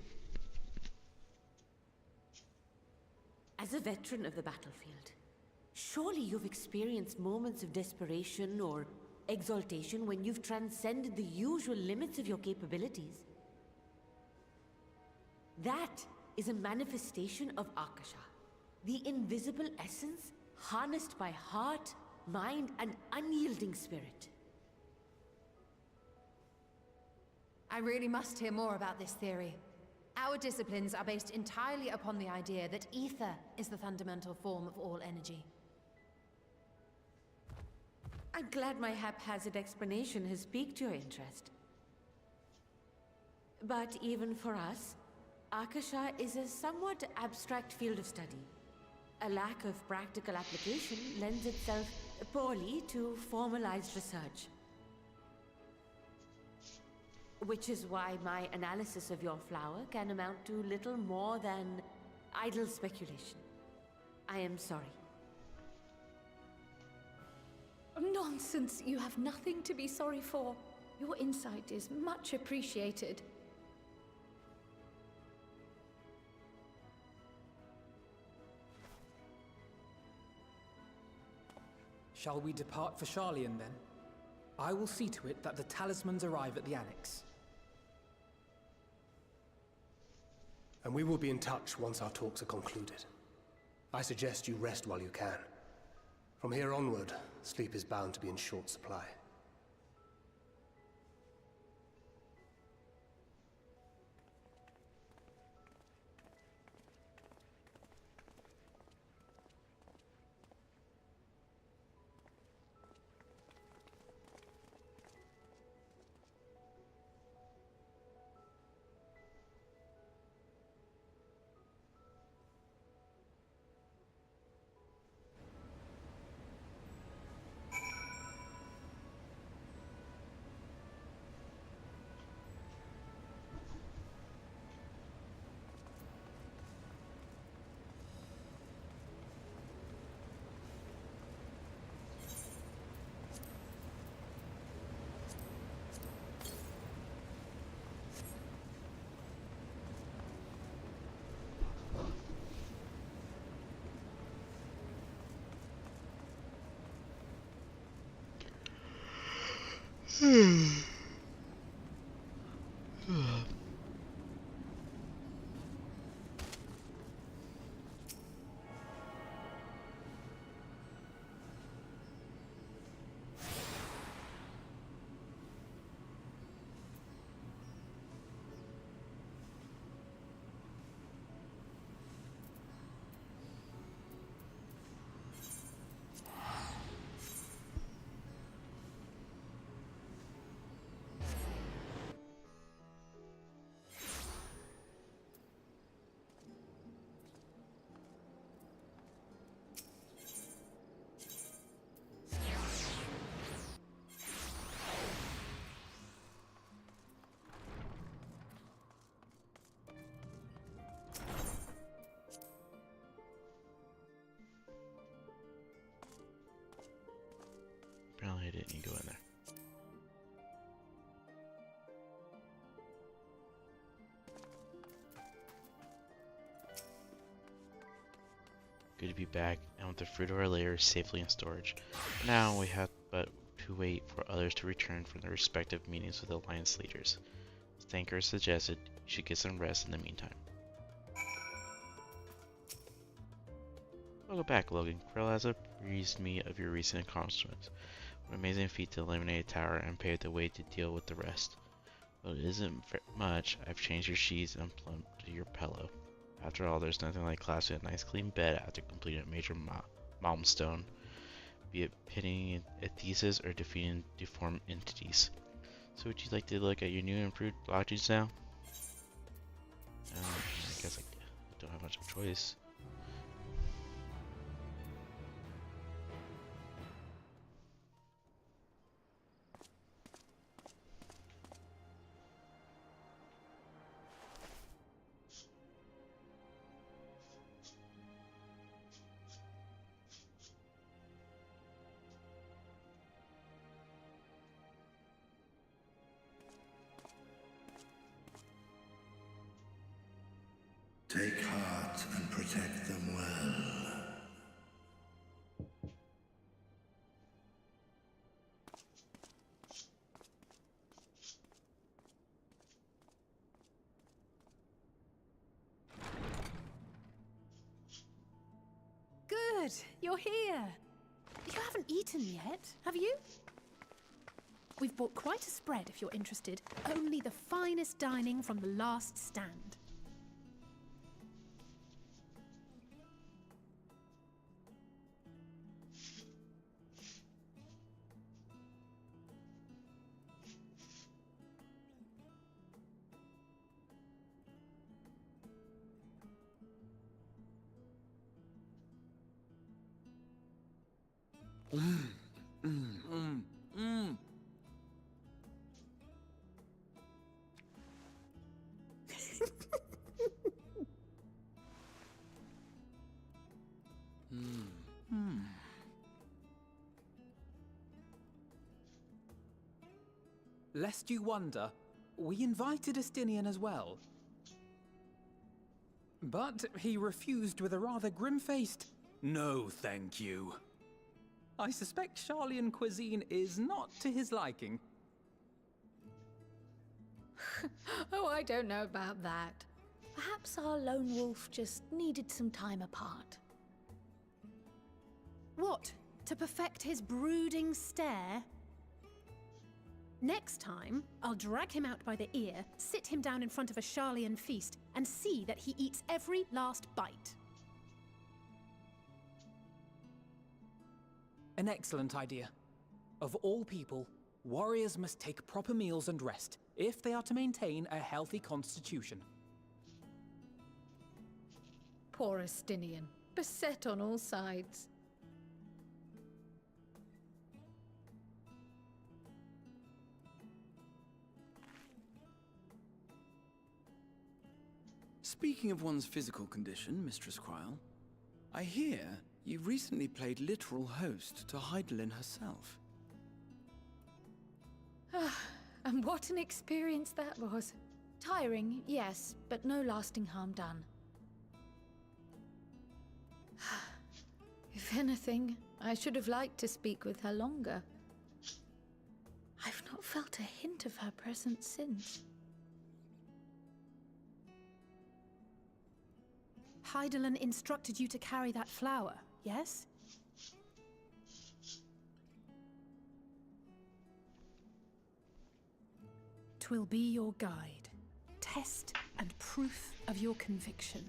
As a veteran of the battlefield, surely you've experienced moments of desperation or exaltation when you've transcended the usual limits of your capabilities. That is a manifestation of Akasha, the invisible essence harnessed by heart, mind, and unyielding spirit. I really must hear more about this theory. Our disciplines are based entirely upon the idea that ether is the fundamental form of all energy. I'm glad my haphazard explanation has piqued your interest. But even for us, Akasha is a somewhat abstract field of study. A lack of practical application lends itself poorly to formalized research. Which is why my analysis of your flower can amount to little more than idle speculation. I am sorry. Nonsense! You have nothing to be sorry for. Your insight is much appreciated. Shall we depart for Sharlayan then? I will see to it that the talismans arrive at the Annex. And we will be in touch once our talks are concluded. I suggest you rest while you can. From here onward, sleep is bound to be in short supply. Apparently I didn't need to go in there. Good to be back, and with the fruit of our labor safely in storage. Now we have but to wait for others to return from their respective meetings with the Alliance leaders. As Thanker suggested, you should get some rest in the meantime. Welcome back, Logan. Krell has apprised me of your recent accomplishments. What an amazing feat to eliminate a tower and pave the way to deal with the rest. Though it isn't much, I've changed your sheets and plumbed your pillow. After all, there's nothing like collapsing a nice clean bed after completing a major milestone, be it pinning a thesis or defeating deformed entities. So would you like to look at your new improved lodgings now? I guess I don't have much of a choice. Take heart and protect them well. Good, you're here. You haven't eaten yet, have you? We've bought quite a spread if you're interested. Only the finest dining from the last stand. Lest you wonder, we invited Estinian as well. But he refused with a rather grim-faced, "No, thank you." I suspect Sharlayan cuisine is not to his liking. Oh, I don't know about that. Perhaps our lone wolf just needed some time apart. What? To perfect his brooding stare? Next time, I'll drag him out by the ear, sit him down in front of a Sharlayan feast, and see that he eats every last bite. An excellent idea. Of all people, warriors must take proper meals and rest if they are to maintain a healthy constitution. Poor Estinian, beset on all sides. Speaking of one's physical condition, Mistress Krile, I hear you recently played literal host to Hydaelyn herself. And what an experience that was. Tiring, yes, but no lasting harm done. If anything, I should have liked to speak with her longer. I've not felt a hint of her presence since. Hydaelyn instructed you to carry that flower, yes? Twill be your guide, test and proof of your conviction.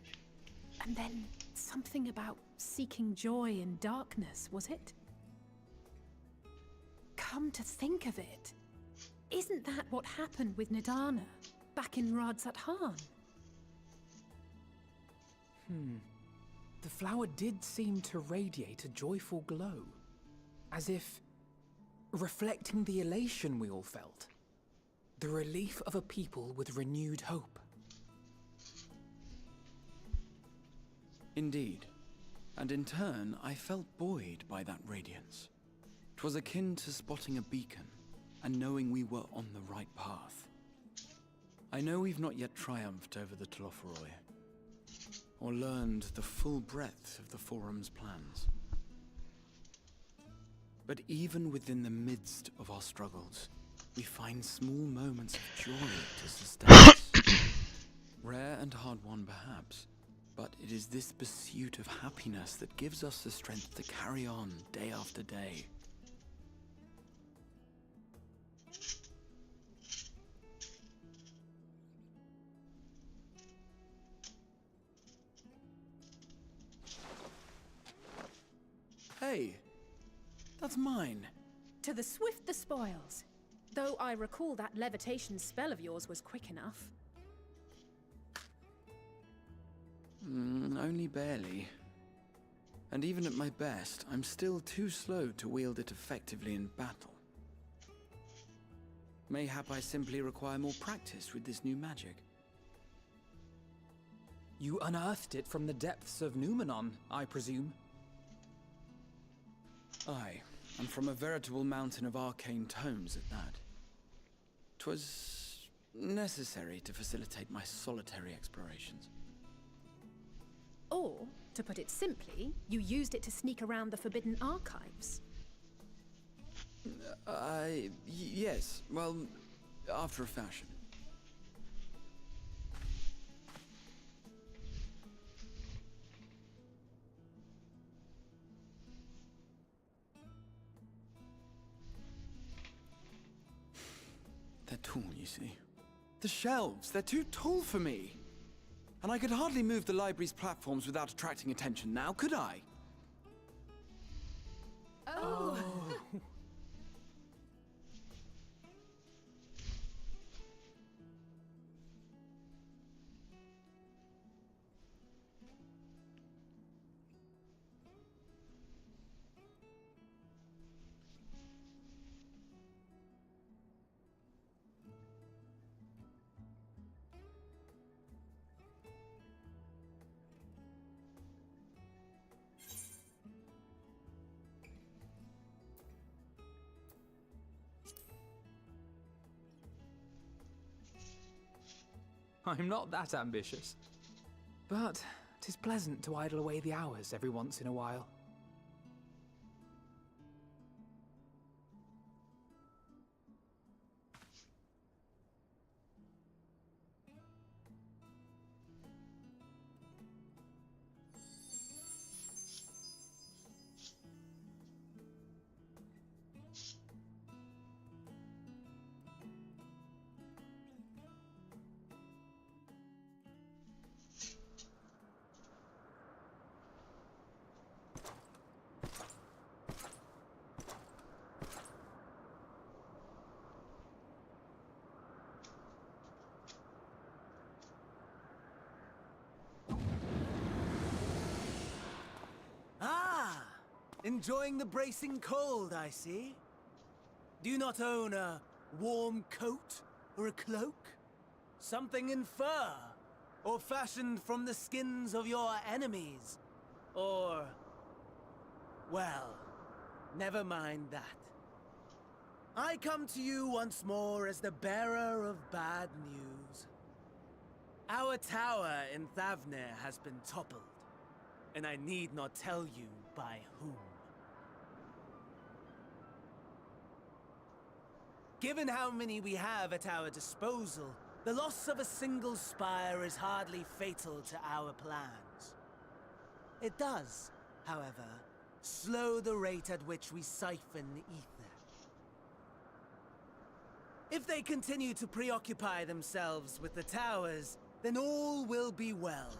And then something about seeking joy in darkness, was it? Come to think of it, isn't that what happened with Nidana back in Radzat-Han? The flower did seem to radiate a joyful glow, as if reflecting the elation we all felt. The relief of a people with renewed hope. Indeed. And in turn, I felt buoyed by that radiance. 'Twas akin to spotting a beacon, and knowing we were on the right path. I know we've not yet triumphed over the Telophoroi, or learned the full breadth of the Forum's plans. But even within the midst of our struggles, we find small moments of joy to sustain us. Rare and hard-won perhaps, but it is this pursuit of happiness that gives us the strength to carry on day after day. Hey, that's mine. To the swift the spoils. Though I recall that levitation spell of yours was quick enough. Only barely. And even at my best, I'm still too slow to wield it effectively in battle. Mayhap I simply require more practice with this new magic. You unearthed it from the depths of Numenon, I presume? Aye, and from a veritable mountain of arcane tomes at that. 'Twas necessary to facilitate my solitary explorations. Or, to put it simply, you used it to sneak around the Forbidden Archives. Yes, well, after a fashion. They're tall, you see. The shelves, they're too tall for me. And I could hardly move the library's platforms without attracting attention now, could I? Oh. I'm not that ambitious. But 'tis pleasant to idle away the hours every once in a while. Enjoying the bracing cold, I see. Do you not own a warm coat or a cloak? Something in fur? Or fashioned from the skins of your enemies? Or... well, never mind that. I come to you once more as the bearer of bad news. Our tower in Thavnir has been toppled, and I need not tell you by whom. Given how many we have at our disposal, the loss of a single spire is hardly fatal to our plans. It does, however, slow the rate at which we siphon ether. If they continue to preoccupy themselves with the towers, then all will be well.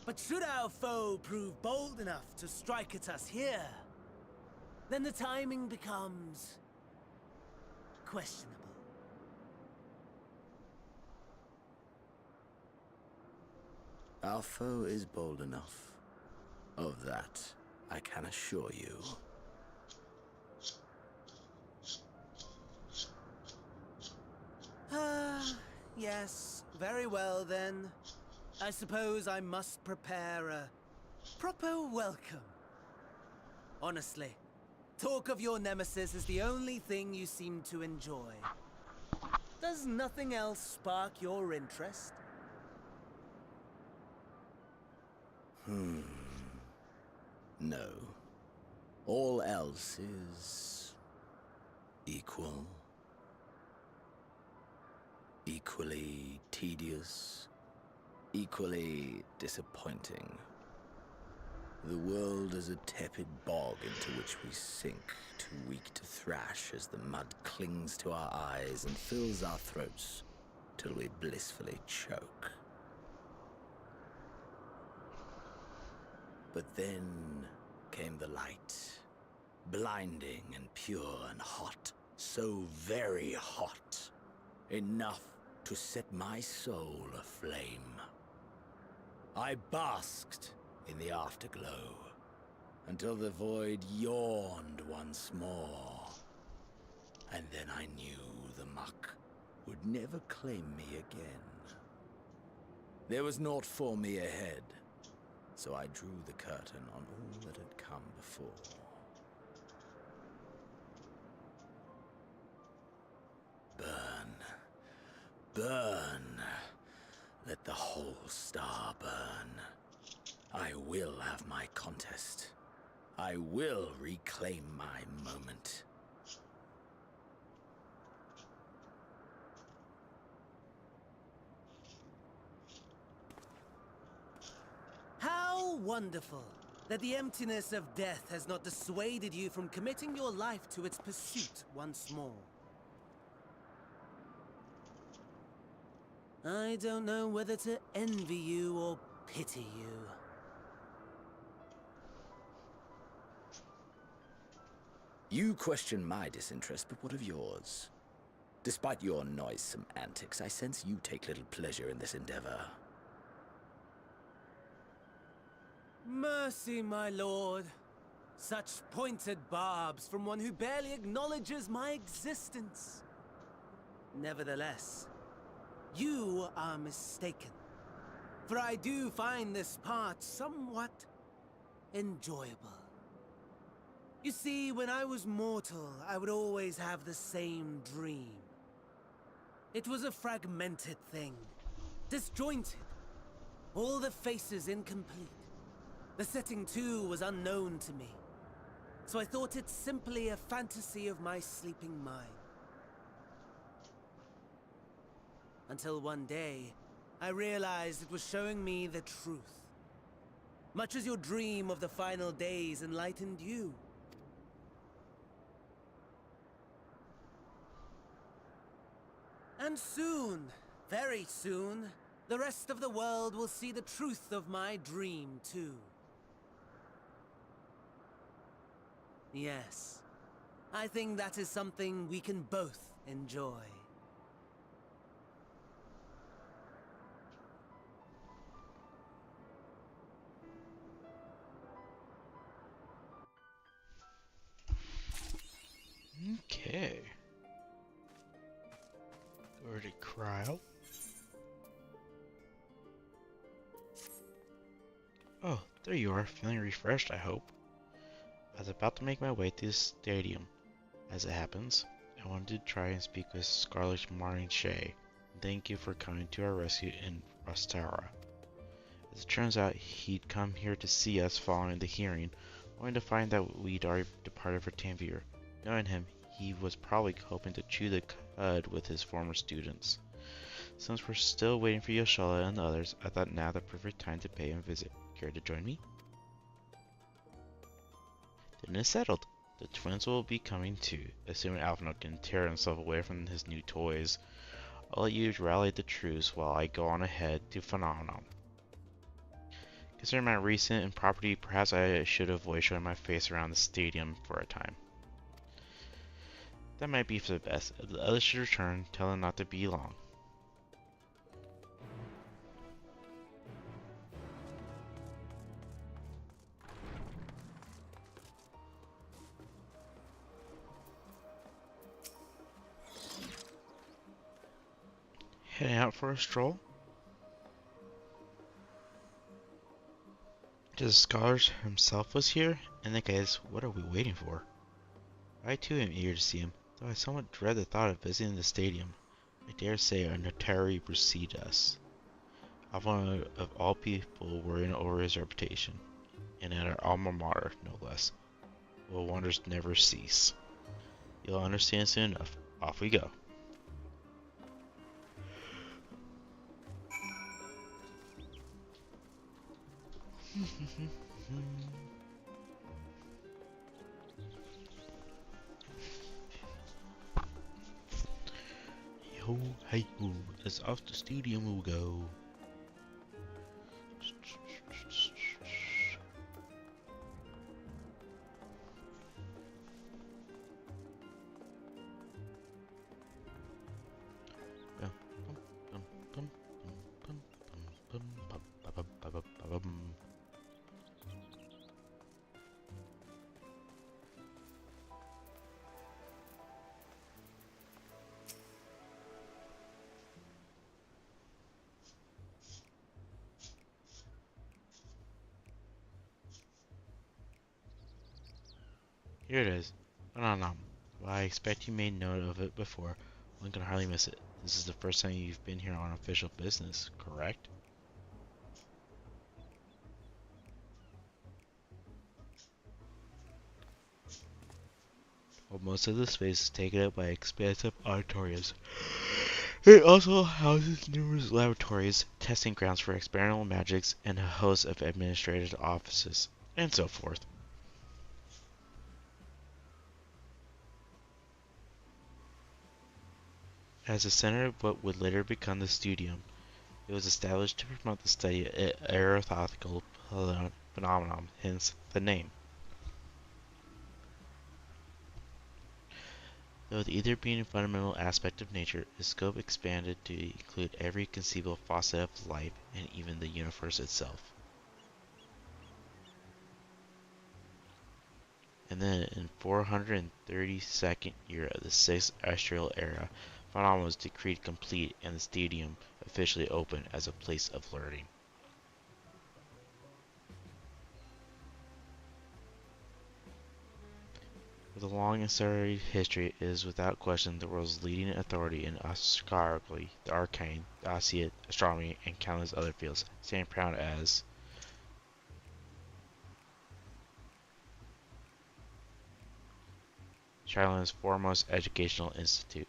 But should our foe prove bold enough to strike at us here, then the timing becomes questionable. Our foe is bold enough. Of that, I can assure you. Yes, very well then. I suppose I must prepare a proper welcome. Honestly, talk of your nemesis is the only thing you seem to enjoy. Does nothing else spark your interest? No. All else is equal. Equally tedious. Equally disappointing. The world is a tepid bog into which we sink, too weak to thrash as the mud clings to our eyes and fills our throats till we blissfully choke. But then came the light, blinding and pure and hot, so very hot, enough to set my soul aflame. I basked in the afterglow until the void yawned once more, and then I knew the muck would never claim me again. There was naught for me ahead, so I drew the curtain on all that had come before. Burn, burn, let the whole star burn. I will have my contest. I will reclaim my moment. How wonderful that the emptiness of death has not dissuaded you from committing your life to its pursuit once more. I don't know whether to envy you or pity you. You question my disinterest, but what of yours? Despite your noisome antics, I sense you take little pleasure in this endeavor. Mercy, my lord. Such pointed barbs from one who barely acknowledges my existence. Nevertheless, you are mistaken. For I do find this part somewhat enjoyable. You see, when I was mortal, I would always have the same dream. It was a fragmented thing, disjointed, all the faces incomplete. The setting, too, was unknown to me, so I thought it simply a fantasy of my sleeping mind. Until one day, I realized it was showing me the truth. Much as your dream of the final days enlightened you. And soon, very soon, the rest of the world will see the truth of my dream, too. Yes, I think that is something we can both enjoy. Okay. Over to Cryo. Oh, there you are, feeling refreshed, I hope. I was about to make my way to the stadium. As it happens, I wanted to try and speak with Scarlet Martin Shea. Thank you for coming to our rescue in Rostara. As it turns out, he'd come here to see us following the hearing, only to find that we'd already departed for Tanvir. Knowing him, he was probably hoping to chew the cud with his former students. Since we're still waiting for Yoshala and the others, I thought now the perfect time to pay him a visit. Care to join me? Then it's settled. The twins will be coming too, assuming Alphinaud can tear himself away from his new toys. I'll let you rally the troops while I go on ahead to Phenomenon. Considering my recent impropriety, perhaps I should avoid showing my face around the stadium for a time. That might be for the best. If the others should return, tell them not to be long. Heading out for a stroll? The scholar himself was here? In that case, what are we waiting for? I too am eager to see him, though I somewhat dread the thought of visiting the stadium. I dare say a notary precede us. One of all people worrying over his reputation, and at our alma mater, no less. Will wonders never cease? You'll understand soon enough. Off we go. Yo, hey, yo, let's off the stadium we'll go. Here it is. Well, I expect you made note of it before. One can hardly miss it. This is the first time you've been here on official business, correct? Well, most of the space is taken up by expansive auditoriums. It also houses numerous laboratories, testing grounds for experimental magics, and a host of administrative offices, and so forth. As the center of what would later become the Studium, it was established to promote the study of aeronautical phenomena, hence the name. Though with either being a fundamental aspect of nature, its scope expanded to include every conceivable facet of life and even the universe itself. And then in 432nd year of the 6th Astral Era, Phenomenon was decreed complete and the stadium officially opened as a place of learning. With a long and storied history, it is without question the world's leading authority in astrology, the arcane, the Osseate, astronomy, and countless other fields, standing proud as China's foremost educational institute.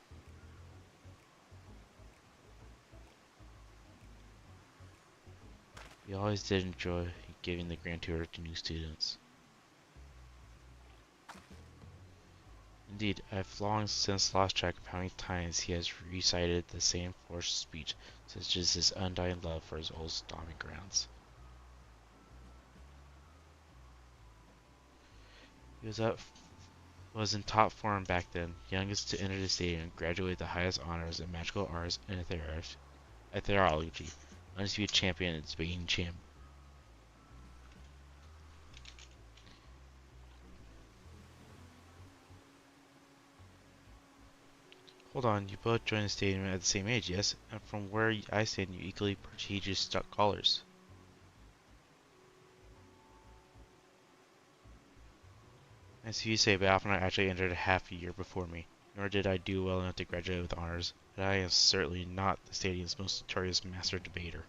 We always did enjoy giving the grand tour to new students. Indeed, I've long since lost track of how many times he has recited the same forced speech, such as his undying love for his old stomping grounds. He was in top form back then, youngest to enter the stadium, graduated the highest honors in magical arts and ethereology, undisputed champion and debating champ. Hold on, you both joined the stadium at the same age, yes? And from where I stand, you equally prestigious scholars. As you say, but Alphinaud actually entered a half a year before me, nor did I do well enough to graduate with honors, but I am certainly not the stadium's most notorious master debater.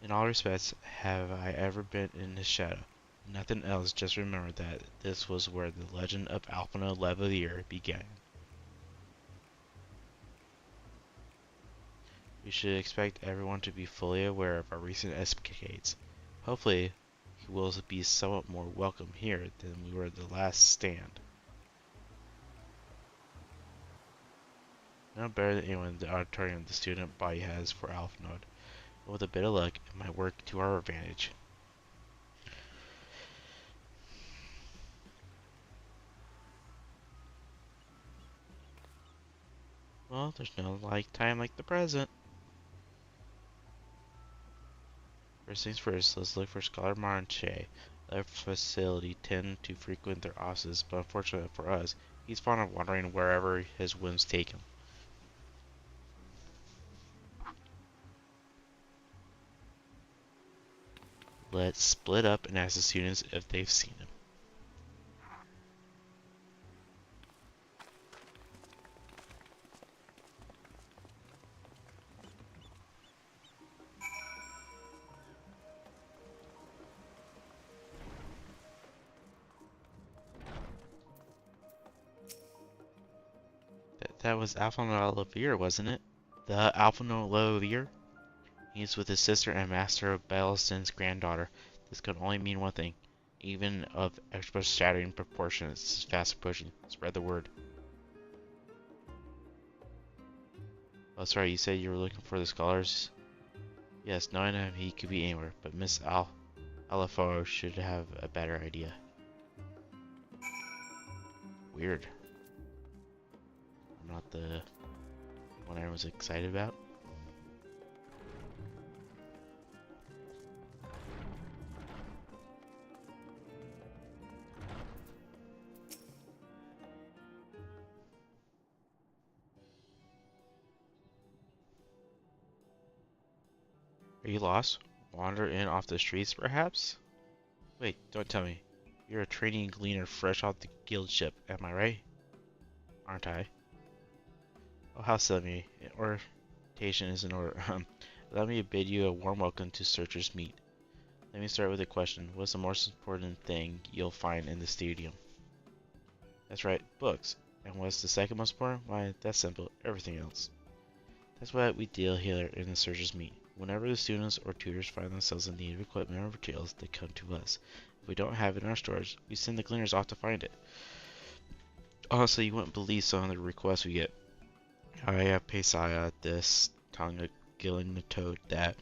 In all respects, have I ever been in his shadow. Nothing else, just remember that this was where the legend of Alphinaud Leveilleur began. We should expect everyone to be fully aware of our recent escapades. Hopefully, he will be somewhat more welcome here than we were at the last stand. No better than anyone in the auditorium the student body has for Alphinaud. But with a bit of luck, it might work to our advantage. Well, there's no time like the present. First things first, let's look for Scholar Marche. Their facility tend to frequent their offices, but unfortunately for us, he's fond of wandering wherever his whims take him. Let's split up and ask the students if they've seen him. That was Alphinaud Leveilleur, wasn't it? The Alphinaud Leveilleur? He's with his sister and Master Belliston's granddaughter. This could only mean one thing. Even of extra-shattering proportions, it's fast approaching. Spread the word. Oh, sorry, you said you were looking for the scholars? Yes, knowing him, he could be anywhere, but Miss Alifaro should have a better idea. Weird. I'm not the one I was excited about. Are you lost? Wander in off the streets, perhaps? Wait, don't tell me. You're a trainee gleaner fresh off the guild ship, am I right? Aren't I? Oh, how silly. Orientation is in order. Let me bid you a warm welcome to Searcher's Meet. Let me start with a question. What's the most important thing you'll find in the stadium? That's right, books. And what's the second most important? Why, that's simple. Everything else. That's why we deal here in the Searcher's Meet. Whenever the students or tutors find themselves in need of equipment or materials, they come to us. If we don't have it in our stores, we send the gleaners off to find it. Honestly, you wouldn't believe some of the requests we get. I pay Saya this tongue gilling the toad that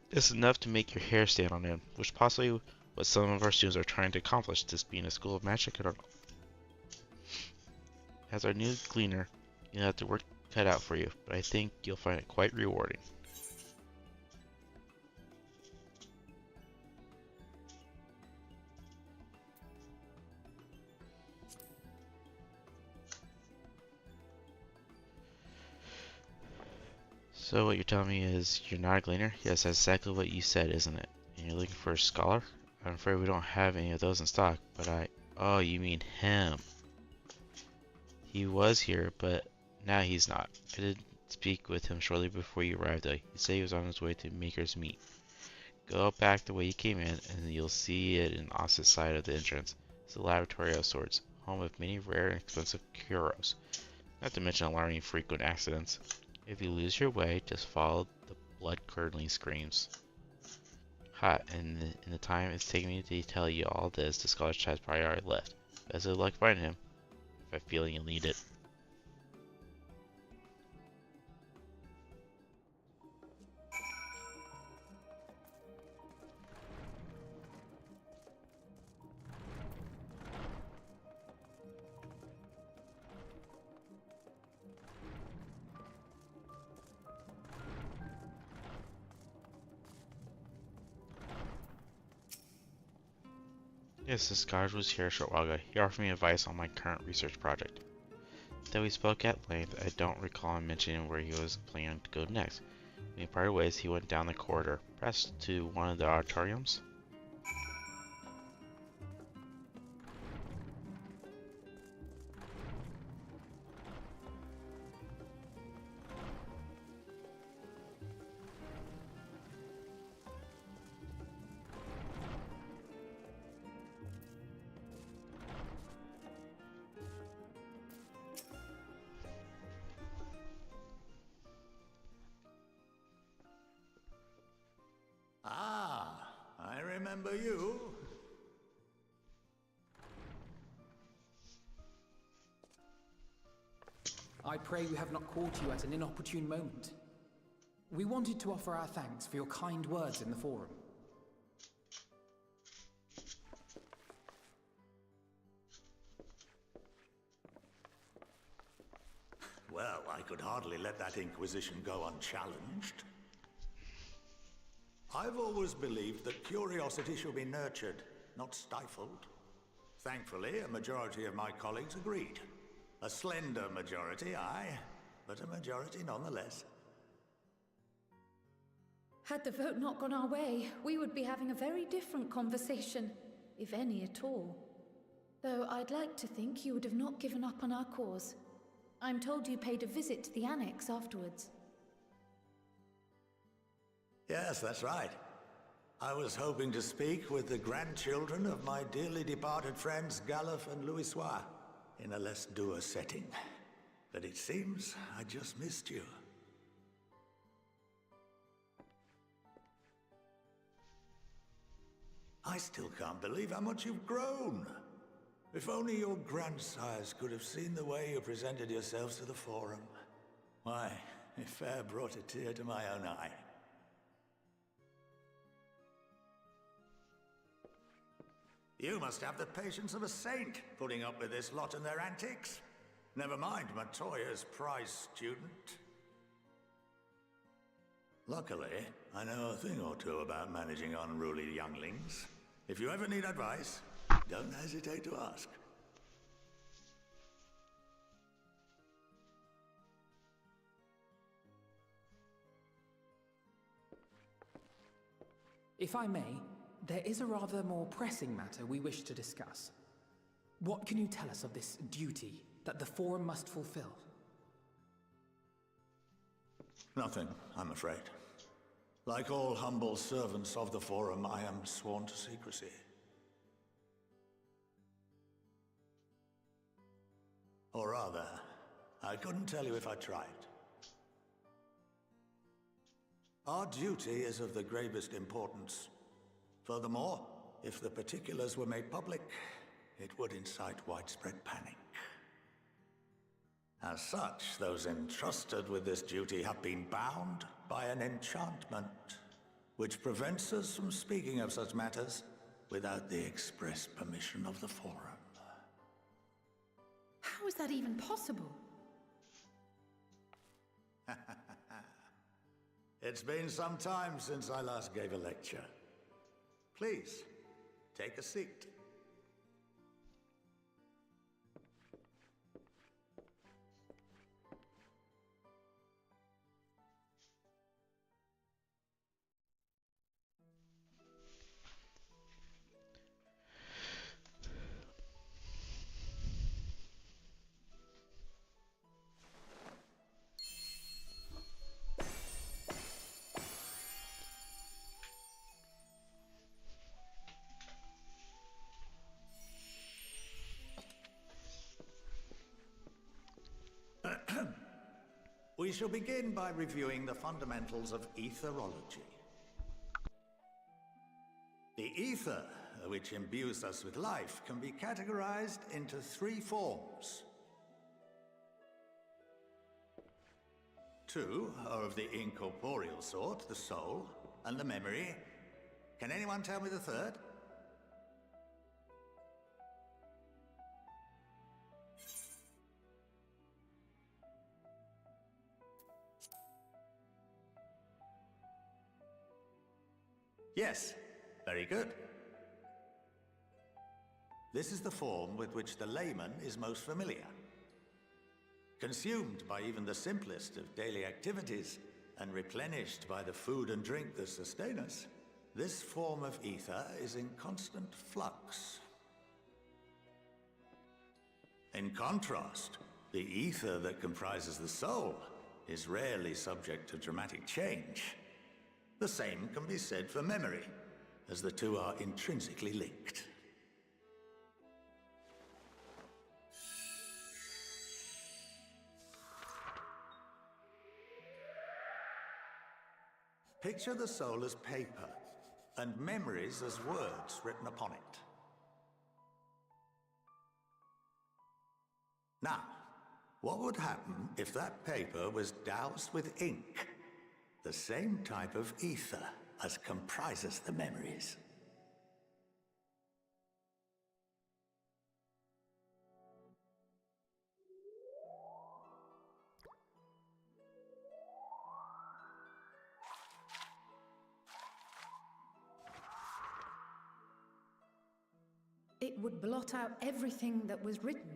it's enough to make your hair stand on end, which possibly what some of our students are trying to accomplish, this being a school of magic. As our new gleaner, you'll have to work cut out for you, but I think you'll find it quite rewarding. So what you're telling me is you're not a gleaner? Yes, that's exactly what you said, isn't it? And you're looking for a scholar? I'm afraid we don't have any of those in stock, but Oh, you mean him. He was here, but now he's not. I did speak with him shortly before you arrived, though. He said he was on his way to Maker's Meet. Go back the way you came in, and you'll see it on the opposite side of the entrance. It's the Laboratory of Sorts, home of many rare and expensive curos, not to mention alarming frequent accidents. If you lose your way, just follow the blood-curdling screams. In the time it's taken me to tell you all this, the scholar has probably already left. Best of luck finding him. I have a feeling you'll need it. Yes, this guy was here a short while ago. He offered me advice on my current research project. Though we spoke at length, I don't recall him mentioning where he was planning to go next. When we parted ways, he went down the corridor, perhaps to one of the auditoriums. remember you. I pray we have not caught you at an inopportune moment. We wanted to offer our thanks for your kind words in the forum. Well, I could hardly let that Inquisition go unchallenged. I've always believed that curiosity should be nurtured, not stifled. Thankfully, a majority of my colleagues agreed. A slender majority, aye, but a majority nonetheless. Had the vote not gone our way, we would be having a very different conversation, if any at all. Though I'd like to think you would have not given up on our cause. I'm told you paid a visit to the Annex afterwards. Yes, that's right. I was hoping to speak with the grandchildren of my dearly departed friends Galuf and Louisoix in a less dour setting. But it seems I just missed you. I still can't believe how much you've grown. If only your grandsires could have seen the way you presented yourselves to the Forum. Why, it fair brought a tear to my own eye. You must have the patience of a saint, putting up with this lot and their antics. Never mind Matoya's prize student. Luckily, I know a thing or two about managing unruly younglings. If you ever need advice, don't hesitate to ask. If I may, there is a rather more pressing matter we wish to discuss. What can you tell us of this duty that the Forum must fulfill? Nothing, I'm afraid. Like all humble servants of the Forum, I am sworn to secrecy. Or rather, I couldn't tell you if I tried. Our duty is of the gravest importance. Furthermore, if the particulars were made public, it would incite widespread panic. As such, those entrusted with this duty have been bound by an enchantment, which prevents us from speaking of such matters without the express permission of the Forum. How is that even possible? It's been some time since I last gave a lecture. Please, take a seat. We shall begin by reviewing the fundamentals of etherology. The ether, which imbues us with life, can be categorized into three forms. Two are of the incorporeal sort, the soul and the memory. Can anyone tell me the third? Yes, very good. This is the form with which the layman is most familiar. Consumed by even the simplest of daily activities, and replenished by the food and drink that sustain us, this form of ether is in constant flux. In contrast, the ether that comprises the soul is rarely subject to dramatic change. The same can be said for memory, as the two are intrinsically linked. Picture the soul as paper, and memories as words written upon it. Now, what would happen if that paper was doused with ink? The same type of ether as comprises the memories. It would blot out everything that was written.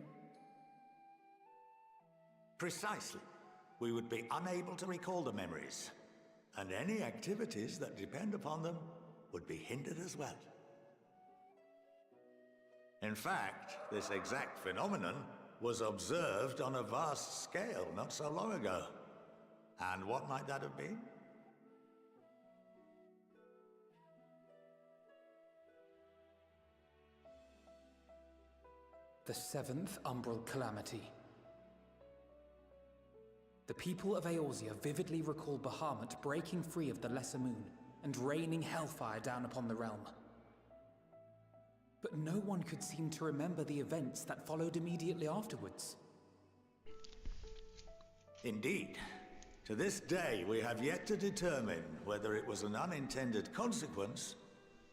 Precisely. We would be unable to recall the memories, and any activities that depend upon them would be hindered as well. In fact, this exact phenomenon was observed on a vast scale not so long ago. And what might that have been? The seventh Umbral Calamity. The people of Eorzea vividly recall Bahamut breaking free of the Lesser Moon and raining hellfire down upon the realm. But no one could seem to remember the events that followed immediately afterwards. Indeed. To this day, we have yet to determine whether it was an unintended consequence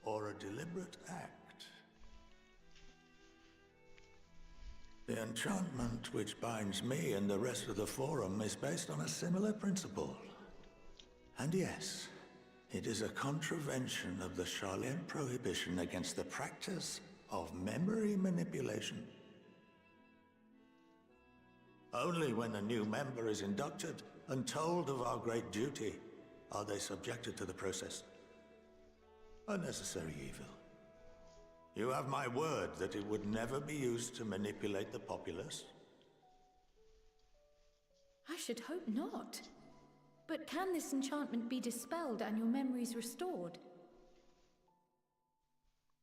or a deliberate act. The enchantment which binds me and the rest of the Forum is based on a similar principle. And yes, it is a contravention of the Sharlayan prohibition against the practice of memory manipulation. Only when a new member is inducted and told of our great duty are they subjected to the process. A necessary evil. You have my word that it would never be used to manipulate the populace? I should hope not. But can this enchantment be dispelled and your memories restored?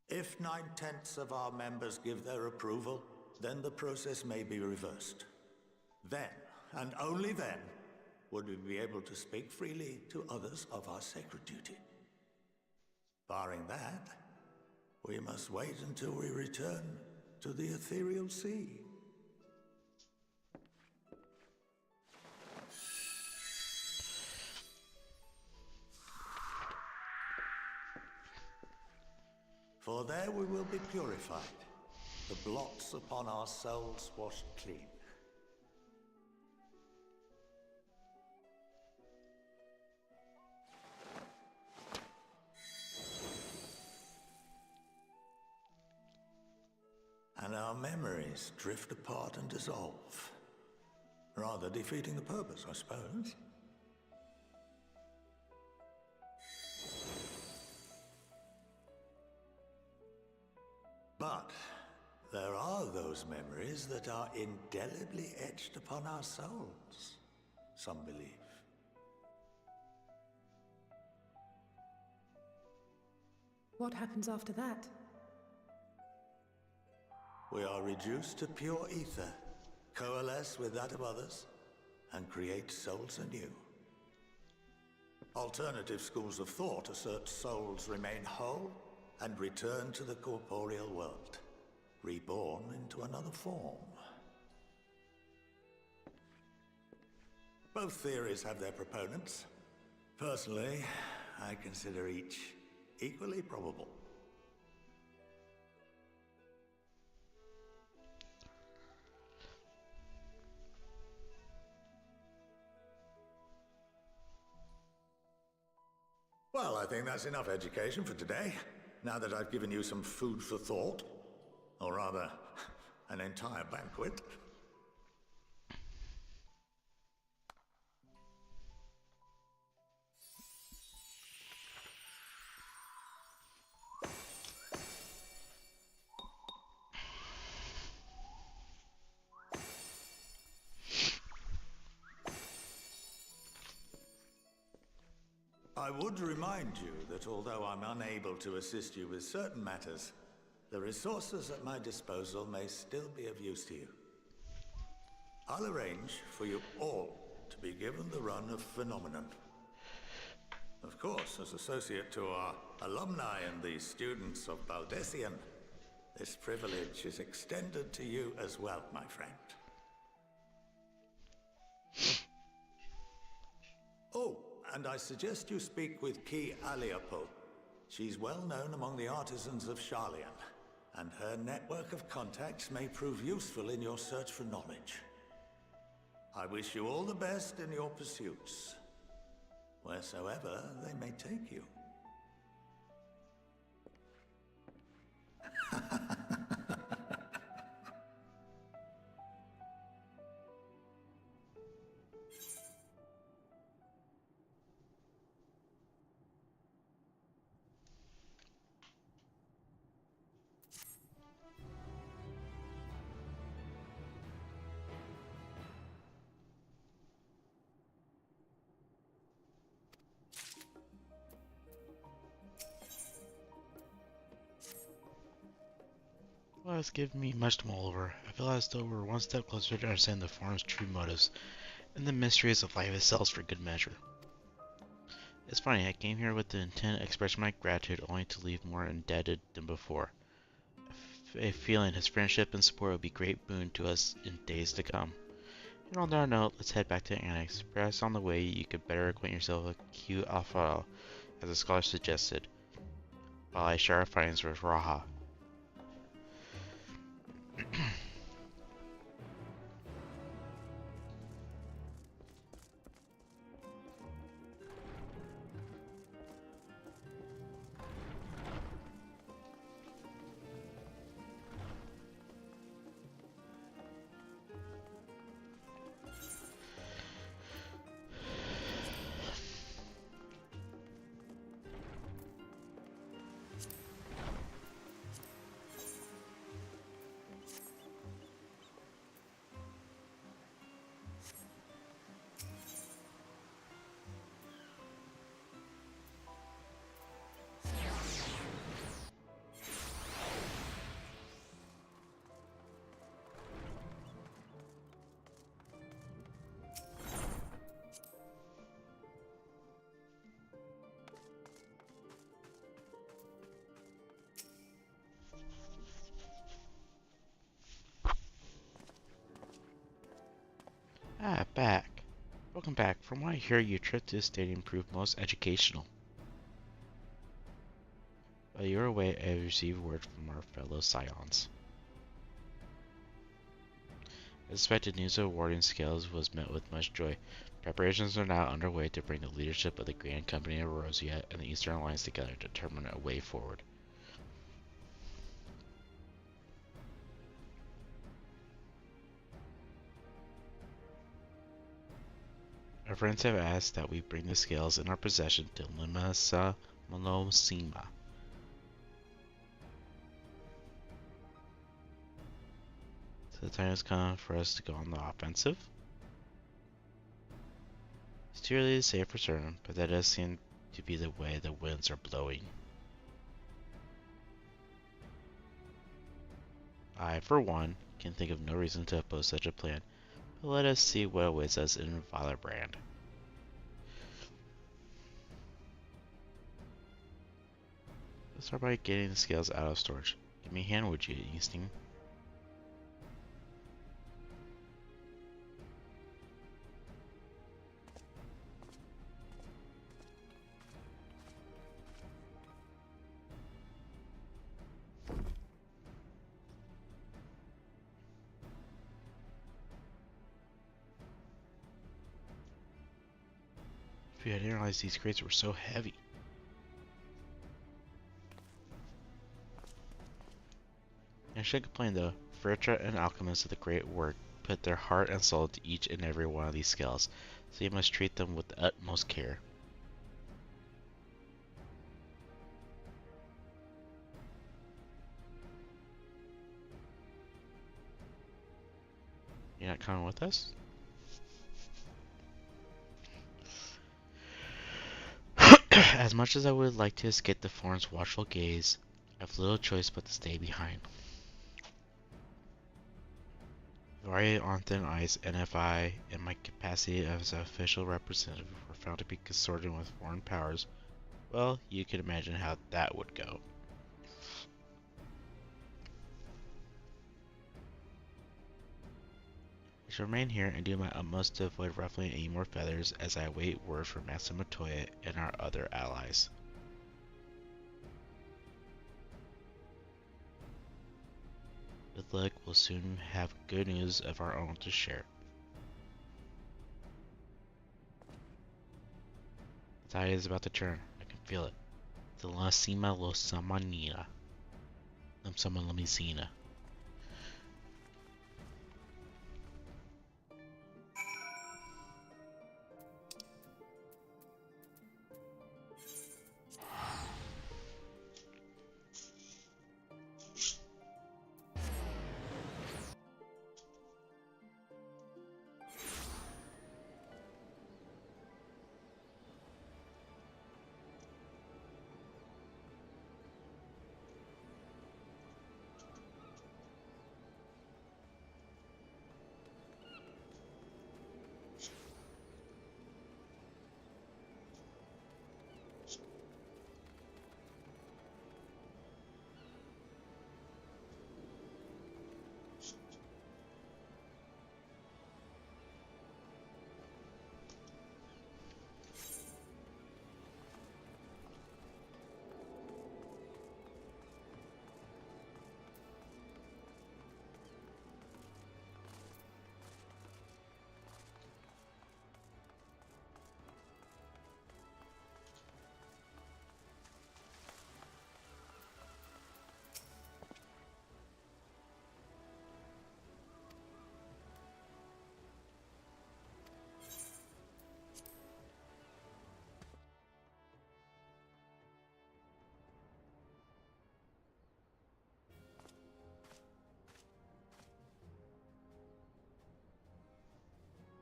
If 9/10 of our members give their approval, then the process may be reversed. Then, and only then, would we be able to speak freely to others of our sacred duty. Barring that, we must wait until we return to the ethereal sea. For there we will be purified, the blots upon our souls washed clean. And our memories drift apart and dissolve, rather defeating the purpose, I suppose. But there are those memories that are indelibly etched upon our souls, some believe. What happens after that? We are reduced to pure ether, coalesce with that of others, and create souls anew. Alternative schools of thought assert souls remain whole and return to the corporeal world, reborn into another form. Both theories have their proponents. Personally, I consider each equally probable. Well, I think that's enough education for today, now that I've given you some food for thought. Or rather, an entire banquet. I would remind you that although I'm unable to assist you with certain matters, the resources at my disposal may still be of use to you. I'll arrange for you all to be given the run of Phenomenon. Of course, as associate to our alumni and the students of Baldessian, this privilege is extended to you as well, my friend. Oh, and I suggest you speak with Ki Aliapo. She's well known among the artisans of Sharlayan, and her network of contacts may prove useful in your search for knowledge. I wish you all the best in your pursuits, wheresoever they may take you. Well, it's given me much to mull over. I feel as though we're one step closer to understanding the Forum's true motives and the mysteries of life itself for good measure. It's funny, I came here with the intent to express my gratitude only to leave more indebted than before. A feeling his friendship and support will be a great boon to us in days to come. And on that note, let's head back to the Annex. Perhaps on the way you could better acquaint yourself with Q Alpha, as the scholar suggested, while I share our findings with Raha. Ah, back. Welcome back. From what I hear, your trip to the stadium proved most educational. While you were away, I received word from our fellow Scions. As expected, news of awarding scales was met with much joy. Preparations are now underway to bring the leadership of the Grand Company of Erosia and the Eastern Alliance together to determine a way forward. Our friends have asked that we bring the scales in our possession to Limasa Monosima. So the time has come for us to go on the offensive. It's too early to say for certain, but that does seem to be the way the winds are blowing. I, for one, can think of no reason to oppose such a plan. But let us see what awaits us in Valorbrand. Let's start by getting the scales out of storage. Give me a hand, would you, Easting? I didn't realize these crates were so heavy. I shouldn't complain though. Fritra and alchemists of the great work put their heart and soul into each and every one of these scales, so you must treat them with the utmost care. You're not coming with us? As much as I would like to escape the Forum's watchful gaze, I have little choice but to stay behind. Variety on thin ice, and if I, in my capacity as an official representative for found to be consorting with foreign powers, well, you can imagine how that would go. I shall remain here and do my utmost to avoid ruffling any more feathers as I await word from Master Matoya and our other allies. With luck, we'll soon have good news of our own to share. The tide is about to turn. I can feel it. The La Cima Lo Samanina. Sama Lamicina.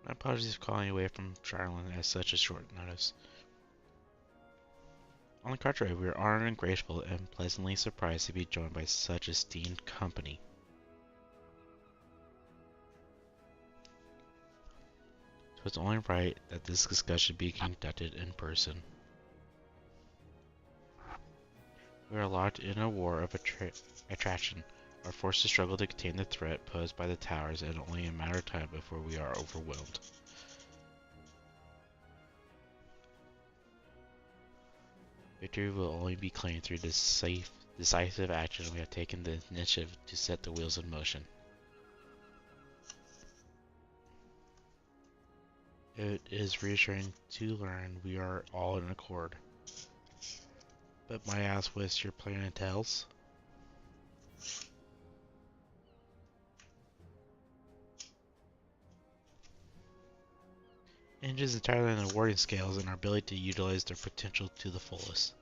My apologies for calling you away from Charlene at such a short notice. On the contrary, we are honored and grateful and pleasantly surprised to be joined by such esteemed company. So it's only right that this discussion be conducted in person. We are locked in a war of attraction. Our forces struggle to contain the threat posed by the towers, and only a matter of time before we are overwhelmed. Victory will only be claimed through decisive action. We have taken the initiative to set the wheels in motion. It is reassuring to learn we are all in accord. But might I ask what your plan entails? It hinges entirely on the awarding scales and our ability to utilize their potential to the fullest.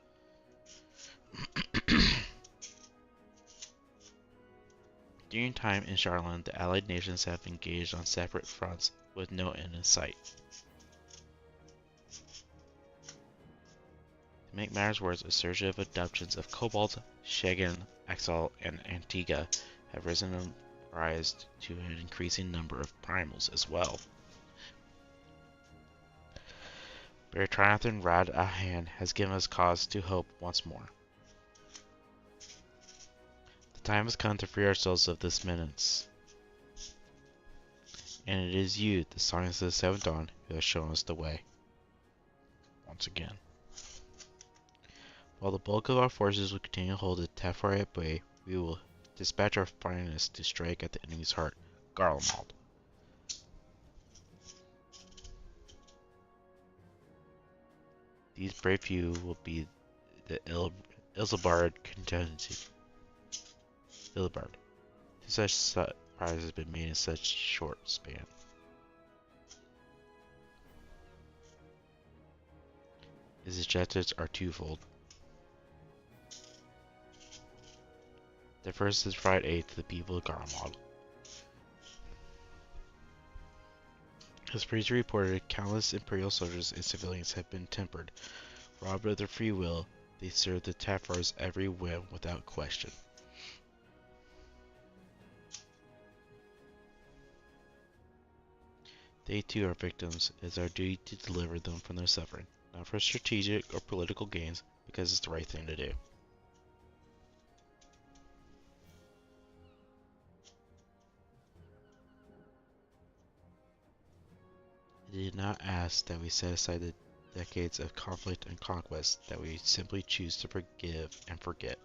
During time in Charlene, the allied nations have engaged on separate fronts with no end in sight. To make matters worse, a surge of adoptions of Cobalt, Shagan, Axel, and Antigua have risen and rise to an increasing number of primals as well. But triumphant Rad Ahan has given us cause to hope once more. The time has come to free ourselves of this menace. And it is you, the Science of the Seventh Dawn, who has shown us the way. Once again. While the bulk of our forces will continue to hold the Tafari at bay, we will dispatch our finest to strike at the enemy's heart, Garlemald. These brave few will be the Ilzabard contingency. Ilzabard. Such surprise has been made in such short span. His objectives are twofold. The first is to provide aid to the people of Garlemald. As previously reported, countless Imperial soldiers and civilians have been tempered. Robbed of their free will, they serve the Tafar's every whim without question. They too are victims. It is our duty to deliver them from their suffering, not for strategic or political gains, because it's the right thing to do. They did not ask that we set aside the decades of conflict and conquest, that we simply choose to forgive and forget.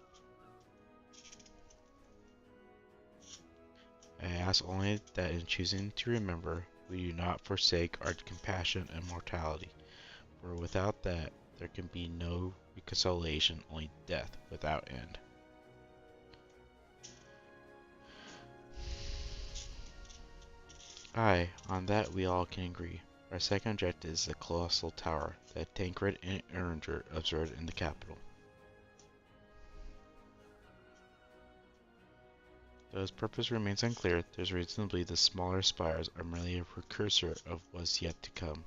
I ask only that in choosing to remember, we do not forsake our compassion and mortality, for without that, there can be no reconciliation, only death without end. Aye, on that we all can agree. Our second objective is the Colossal Tower that Tancred and Erringer observed in the capital. Though its purpose remains unclear, there is reason to believe the smaller spires are merely a precursor of what is yet to come.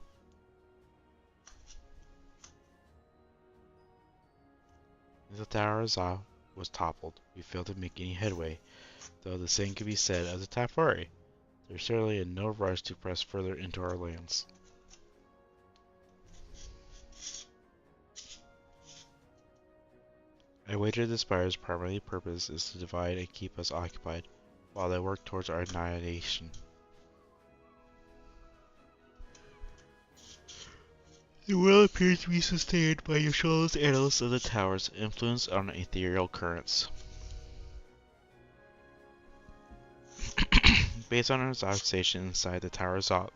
If the Tower of Za was toppled, we failed to make any headway, though the same could be said of the Tafari. There is certainly in no rush to press further into our lands. I wager the Spire's primary purpose is to divide and keep us occupied, while they work towards our annihilation. The world appears to be sustained by Yasha's annals of the Tower's influence on ethereal currents. Based on our observation inside the Tower of Zot,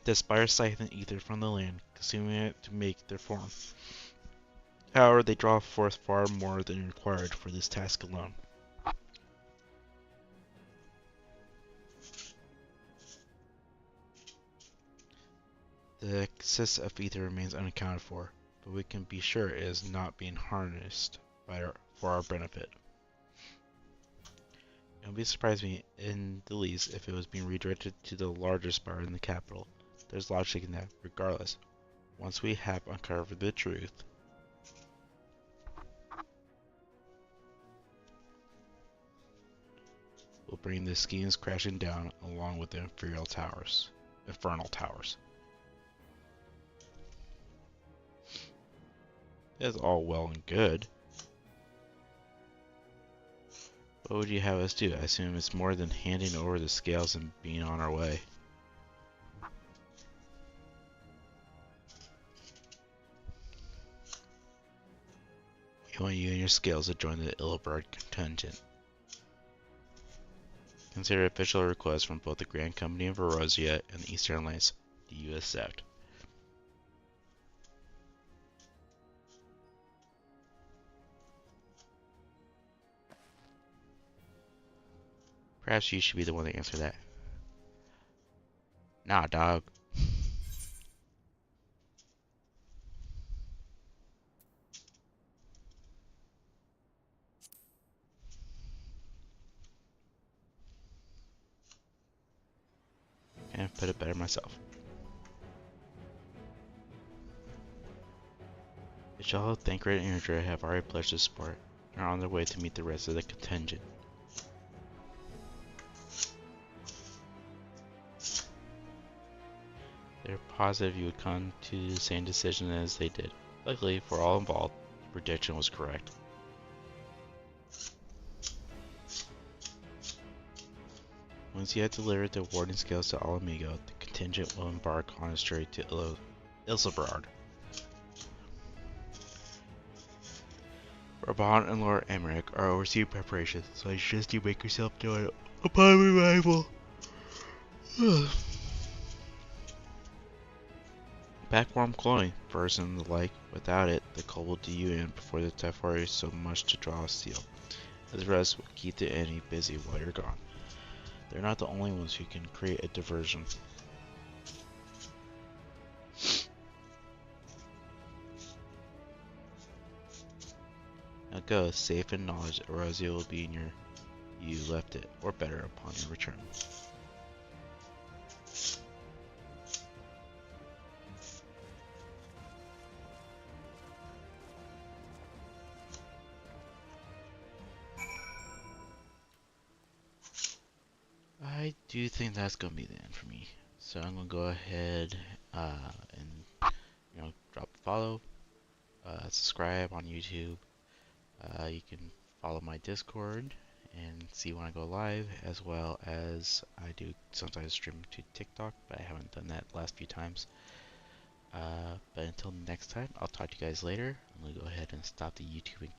the Spire siphon ether from the land, consuming it to make their form. However, they draw forth far more than required for this task alone. The excess of ether remains unaccounted for, but we can be sure it is not being harnessed for our benefit. It would surprise me in the least if it was being redirected to the larger spire in the capital. There's logic in that, regardless. Once we have uncovered the truth, we'll bring the schemes crashing down along with the infernal towers. That's all well and good. What would you have us do? I assume it's more than handing over the scales and being on our way. We want you and your scales to join the Illibard contingent. Consider official requests from both the Grand Company of Erosia and the Eastern Alliance. Do you accept? Perhaps you should be the one to answer that. Nah, dog. And put it better myself. Ishala, Thancred, and Erringer have already pledged their support and are on their way to meet the rest of the contingent. They're positive you would come to the same decision as they did. Luckily, for all involved, the prediction was correct. Once you have delivered the warding scales to Ala Mhigo, the contingent will embark on its journey to Ilsebard. Raban and Lord Emmerich are overseeing preparations, so I suggest you make yourself known upon arrival. Backwarm cloning, furs and the like. Without it, the cold will do you in before the Tefari is so much to draw a seal. The rest will keep the enemy busy while you're gone. They're not the only ones who can create a diversion. Now go, safe in knowledge that Erosia will be near you left it, or better, upon your return. I do think that's going to be the end for me. So I'm gonna go ahead and drop a follow, subscribe on YouTube. You can follow my Discord and see when I go live, as well as I do sometimes stream to TikTok, but I haven't done that last few times. But until next time, I'll talk to you guys later. I'm gonna go ahead and stop the YouTube